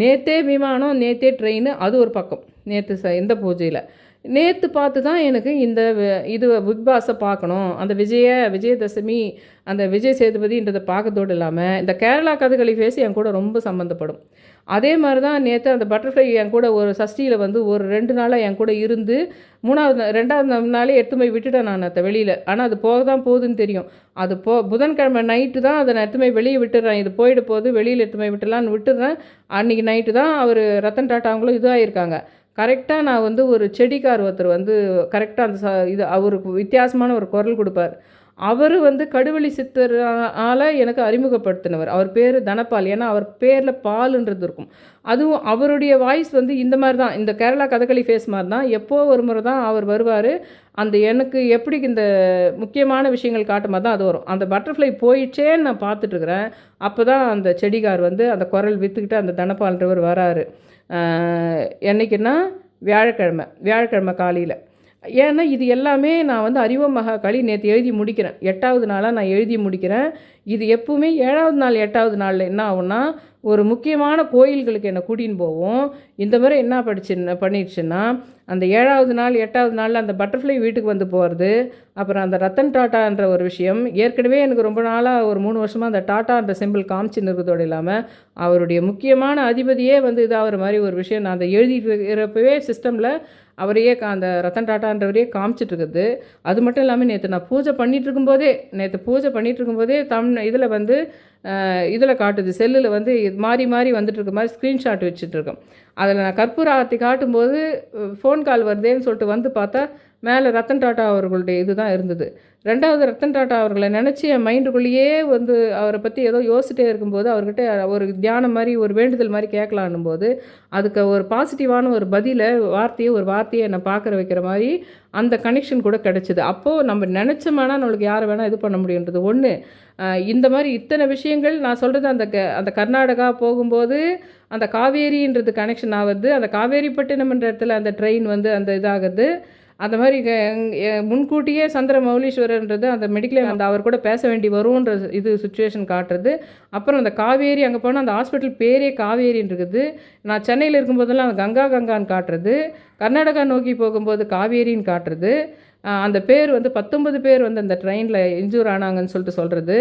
நேற்றே விமானம், நேற்றே ட்ரெயின், அது ஒரு பக்கம். நேற்று இந்த பூஜையில் நேற்று பார்த்து தான் எனக்கு இந்த இது பிக் பாஸை பார்க்கணும், அந்த விஜயதசமி, அந்த விஜய் சேதுபதின்றதை பார்க்கறதோடு இல்லாமல் இந்த கேரளா கதகளி ஃபேஸ் என் கூட ரொம்ப சம்மந்தப்படும். அதே மாதிரி தான் நேற்று அந்த பட்டர்ஃப்ளை என் கூட ஒரு சஷ்டியில் வந்து ஒரு 2 நாளாக என் கூட இருந்து 2வது நாளே எடுத்து போய் விட்டுட்டேன் நான் அதை வெளியில். ஆனால் அது போக தான் போகுதுன்னு தெரியும். அது புதன்கிழமை நைட்டு தான் அதை நான் எடுத்து போய் வெளியே விட்டுடுறேன். இது போயிட்டு போகுது, வெளியில் எடுத்து போய் விட்டுடலான்னு விட்டுடுறேன். அன்றைக்கி நைட்டு தான் அவர் ரத்தன் டாட்டா அவங்களும் இதாகிருக்காங்க. கரெக்டாக நான் வந்து ஒரு செடிக்கார் ஒருத்தர் வந்து கரெக்டாக அந்த இது அவருக்கு வித்தியாசமான ஒரு குரல் கொடுப்பார். அவர் வந்து கடுவெளி சித்தரால் எனக்கு அறிமுகப்படுத்தினவர். அவர் பேர் தனபால். ஏன்னா அவர் பேரில் பாலுன்றது இருக்கும். அதுவும் அவருடைய வாய்ஸ் வந்து இந்த மாதிரி தான், இந்த கேரளா கதகளி ஃபேஸ் மாதிரி தான். எப்போ ஒரு முறை தான் அவர் வருவார். அந்த எனக்கு எப்படி இந்த முக்கியமான விஷயங்கள் காட்டும் மாதிரி தான் அது வரும். அந்த பட்டர்ஃப்ளை போயிடுச்சேன்னு நான் பார்த்துட்ருக்குறேன். அப்போ தான் அந்த செடிகார் வந்து அந்த குரல் விற்றுக்கிட்டு அந்த தனபால்ன்றவர் வராரு. என்றைக்குன்னா வியாழக்கிழமை காலையில். ஏன்னா இது எல்லாமே நான் வந்து அறிவோம் மகாகாளி நேற்று எழுதி முடிக்கிறேன். 8வது நாளாக நான் எழுதி முடிக்கிறேன். இது எப்பவுமே 7வது நாள் 8வது நாளில் என்ன ஆகும்னா, ஒரு முக்கியமான கோயில்களுக்கு என்னை கூட்டின்னு போவோம். இந்த மாதிரி என்ன பண்ணிடுச்சுன்னா, அந்த 7வது நாள் 8வது நாளில் அந்த பட்டர்ஃப்ளை வீட்டுக்கு வந்து போகிறது, அப்புறம் அந்த ரத்தன் டாட்டான்ற ஒரு விஷயம். ஏற்கனவே எனக்கு ரொம்ப நாளாக ஒரு 3 வருஷமாக அந்த டாட்டான்ற சிம்பிள் காமிச்சின்னு இருக்கிறதோடு இல்லாமல் அவருடைய முக்கியமான அதிபதியே வந்து இதாகிற மாதிரி ஒரு விஷயம் நான் அந்த எழுதிட்டுருப்பவே சிஸ்டமில் அவரையே அந்த ரத்தன் டாட்டான்றவரையே காமிச்சிட்ருக்குது. அது மட்டும் இல்லாமல் நேற்று நான் பூஜை பண்ணிகிட்ருக்கும்போதே இதில் வந்து இதில் காட்டுது, செல்லில் வந்து மாறி வந்துட்டுருக்க மாதிரி ஸ்க்ரீன்ஷாட் வச்சுட்ருக்கோம். அதில் நான் கற்பூர ஆர்த்தி காட்டும்போது ஃபோன் கால் வருதேன்னு சொல்லிட்டு வந்து பார்த்தா மேலே ரத்தன் டாட்டா அவர்களுடைய இது தான் இருந்தது. ரெண்டாவது ரத்தன் டாட்டா அவர்களை நினச்சி என் மைண்டுக்குள்ளேயே வந்து அவரை பற்றி ஏதோ யோசிச்சிட்டே இருக்கும்போது அவர்கிட்ட ஒரு தியானம் மாதிரி ஒரு வேண்டுதல் மாதிரி கேட்கலான்னும் போது அதுக்கு ஒரு பாசிட்டிவான ஒரு பதிலை வார்த்தையை என்னை பார்க்குற வைக்கிற மாதிரி அந்த கனெக்ஷன் கூட கிடச்சிது. அப்போது நம்ம நினச்சோம்னா நம்மளுக்கு யாரை வேணால் இது பண்ண முடியுன்றது ஒன்று. இந்த மாதிரி இத்தனை விஷயங்கள் நான் சொல்கிறது அந்த கர்நாடகா போகும்போது அந்த காவேரின்றது கனெக்ஷன் ஆகுது. அந்த காவேரிப்பட்டினம்ன்ற இடத்துல அந்த ட்ரெயின் வந்து அந்த இதாகுது. அந்த மாதிரி முன்கூட்டியே சந்திர மௌலீஸ்வரர்ன்றது அந்த மெடிக்கலே அந்த அவர் கூட பேச வேண்டி வரும்ன்ற இது சுச்சுவேஷன் காட்டுறது. அப்புறம் அந்த காவேரி அங்கே போனால் அந்த ஹாஸ்பிட்டல் பேரே காவேரின்னு இருக்குது. நான் சென்னையில் இருக்கும்போதெல்லாம் அந்த கங்கான்னு காட்டுறது, கர்நாடகா நோக்கி போகும்போது காவேரின்னு காட்டுறது. அந்த பேர் வந்து 19 பேர் வந்து அந்த ட்ரெயினில் இன்ஜூர் ஆனாங்கன்னு சொல்லிட்டு சொல்கிறது.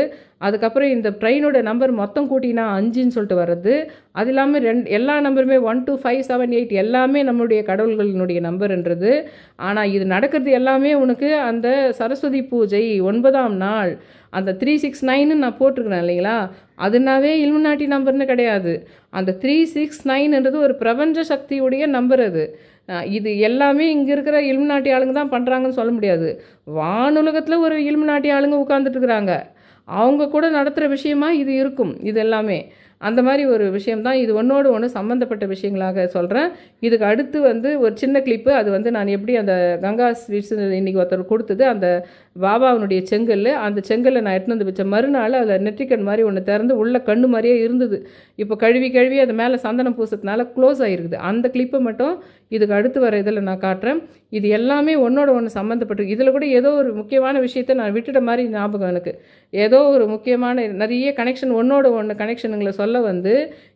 அதுக்கப்புறம் இந்த ட்ரெயினோட நம்பர் மொத்தம் கூட்டினா 5ன்னு சொல்லிட்டு வர்றது. அது இல்லாமல் எல்லா நம்பருமே 1 2 5 7 8 எல்லாமே நம்மளுடைய கடவுள்களினுடைய நம்பர்ன்றது. ஆனால் இது நடக்கிறது எல்லாமே உனக்கு அந்த சரஸ்வதி பூஜை 9ஆம் நாள் அந்த 369ன்னு நான் போட்டிருக்கிறேன் இல்லைங்களா, அதுனாவே இலுமினாட்டி நம்பர்னு கிடையாது. அந்த 369ன்றது ஒரு பிரபஞ்ச சக்தியுடைய நம்பர் அது. இது எல்லாமே இங்கே இருக்கிற இலுமினாட்டி ஆளுங்க தான் பண்ணுறாங்கன்னு சொல்ல முடியாது. வானுலகத்தில் ஒரு இலுமினாட்டி ஆளுங்க உட்காந்துட்டு இருக்கிறாங்க. அவங்க கூட நடத்துகிற விஷயமா இது இருக்கும். இது எல்லாமே அந்த மாதிரி ஒரு விஷயம்தான். இது ஒன்றோடு ஒன்று சம்மந்தப்பட்ட விஷயங்களாக சொல்கிறேன். இதுக்கு அடுத்து வந்து ஒரு சின்ன கிளிப்பு. அது வந்து நான் எப்படி அந்த கங்கா ஸ்வீட்ஸ் இன்றைக்கி ஒருத்தர் கொடுத்தது, அந்த பாபாவினுடைய செங்கல். அந்த செங்கல்லை நான் எடுத்துன்னு வந்து வச்ச மறுநாள் அதில் நெற்றிக்கண் மாதிரி ஒன்று திறந்து உள்ள கண்ணு மாதிரியே இருந்தது. இப்போ கழுவி அது மேலே சந்தனம் பூசத்தினால க்ளோஸ் ஆகிருக்குது. அந்த கிளிப்பை மட்டும் இதுக்கு அடுத்து வர இதில் நான் காட்டுறேன். இது எல்லாமே ஒன்றோட ஒன்று சம்மந்தப்பட்டிருக்கு. இதில் கூட ஏதோ ஒரு முக்கியமான விஷயத்தை நான் விட்டுட்ட மாதிரி ஞாபகம் எனக்கு. ஏதோ ஒரு முக்கியமான நிறைய கனெக்ஷன் ஒன்றோட ஒன்று கனெக்ஷனுங்களை சொல்ல வந்து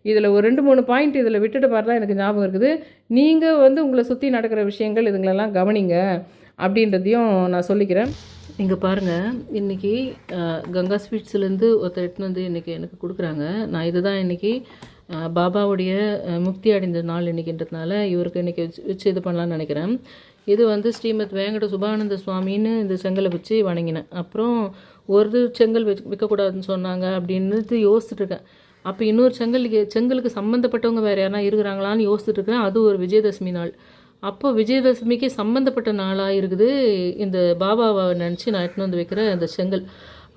இதில் ஒரு 2-3 பாயிண்ட் இதில் விட்டுட்டு பாருலாம் எனக்கு ஞாபகம் இருக்குது. நீங்கள் வந்து உங்களை சுற்றி நடக்கிற விஷயங்கள் இதுங்களெல்லாம் கவனிங்க அப்படின்றதையும் நான் சொல்லிக்கிறேன். இங்கே பாருங்கள், இன்றைக்கி கங்கா ஸ்வீட்ஸ்லேருந்து ஒருத்தர் எடுத்துன்னு வந்து இன்றைக்கி எனக்கு கொடுக்குறாங்க. நான் இதுதான் இன்றைக்கி பாபாவுடைய முக்தி அடைந்த நாள் இன்றைக்கின்றதுனால இவருக்கு இன்றைக்கி வச்சு இது பண்ணலான்னு நினைக்கிறேன். இது வந்து ஸ்ரீமத் வேங்கட சுபானந்த சுவாமின்னு இந்த செங்கலை வச்சு வணங்கினேன். அப்புறம் ஒரு செங்கல் விற்கக்கூடாதுன்னு சொன்னாங்க அப்படின்னு யோசிச்சுட்ருக்கேன். அப்போ இன்னொரு செங்கலுக்கு சம்மந்தப்பட்டவங்க வேறு யாரா இருக்கிறாங்களான்னு யோசிச்சுட்ருக்கேன். அது ஒரு விஜயதசமி நாள். அப்போ விஜயதசமிக்கு சம்மந்தப்பட்ட நாளாக இருக்குது இந்த பாபாவை நினச்சி நான் எடுத்துன்னு வந்து வைக்கிற அந்த செங்கல்.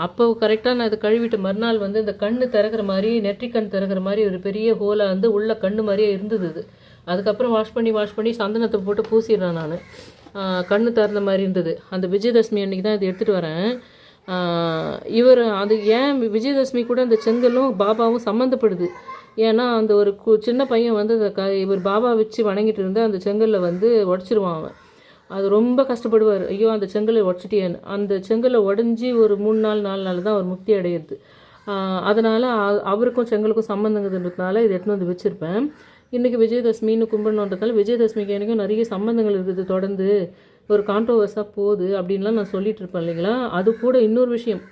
அப்போ கரெக்டாக நான் இதை கழுவிட்டு மறுநாள் வந்து இந்த கண்ணு திறக்கிற மாதிரி, நெற்றிக்கண் திறக்கிற மாதிரி ஒரு பெரிய ஹோலாக வந்து உள்ள கண்ணு மாதிரியே இருந்தது அது. அதுக்கப்புறம் வாஷ் பண்ணி சந்தனத்தை போட்டு பூசிடுறேன் நான். கண்ணு திறந்த மாதிரி இருந்தது. அந்த விஜயதசமி அன்றைக்கி தான் இதை எடுத்துகிட்டு வரேன். இவர் அது ஏன் விஜயதசமி கூட அந்த செங்கலும் பாபாவும் சம்மந்தப்படுது. ஏன்னா அந்த ஒரு சின்ன பையன் வந்து இவர் பாபா வச்சு வணங்கிட்டு இருந்தால் அந்த செங்கலில் வந்து உடச்சிருவான் அவன். அது ரொம்ப கஷ்டப்படுவார். ஐயோ அந்த செங்கலை உடச்சிட்டேன்னு. அந்த செங்கலை உடஞ்சி ஒரு 3 நாள் 4 நாள் தான் அவர் முக்தி அடையிறது. அதனால் அவருக்கும் செங்கலுக்கும் சம்மந்தங்கிறதுனால இதை எடுத்துன்னு வந்து வச்சுருப்பேன். இன்றைக்கி விஜயதசமின்னு கும்பிடணுன்றதால விஜயதசமிக்கு எனக்கும் நிறைய சம்மந்தங்கள் இருக்குது. தொடர்ந்து ஒரு கான்ட்ரோவர்ஸாக போகுது அப்படின்லாம் நான் சொல்லிகிட்டு இருப்பேன் இல்லைங்களா. அது கூட இன்னொரு விஷயம்,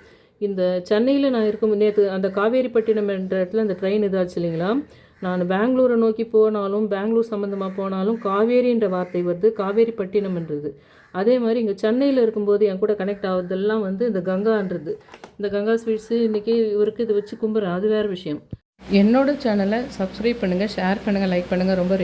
இந்த சென்னையில் நான் இருக்கும் நேற்று அந்த காவேரிப்பட்டினம் என்ற இடத்துல அந்த ட்ரெயின் இதாச்சு இல்லைங்களா. நான் பெங்களூரை நோக்கி போனாலும் பெங்களூர் சம்மந்தமாக போனாலும் காவேரின்ற வார்த்தை வருது, காவேரிப்பட்டினம்ன்றது. அதே மாதிரி இங்கே சென்னையில் இருக்கும்போது என் கூட கனெக்ட் ஆகுறதெல்லாம் வந்து இந்த கங்கான்றது. இந்த கங்கா ஸ்வீட்ஸு இன்றைக்கி இவருக்கு இதை வச்சு கும்பிட்றேன். அது வேறு விஷயம். என்னோட சேனலை சப்ஸ்கிரைப் பண்ணுங்கள், ஷேர் பண்ணுங்கள், லைக் பண்ணுங்கள். ரொம்ப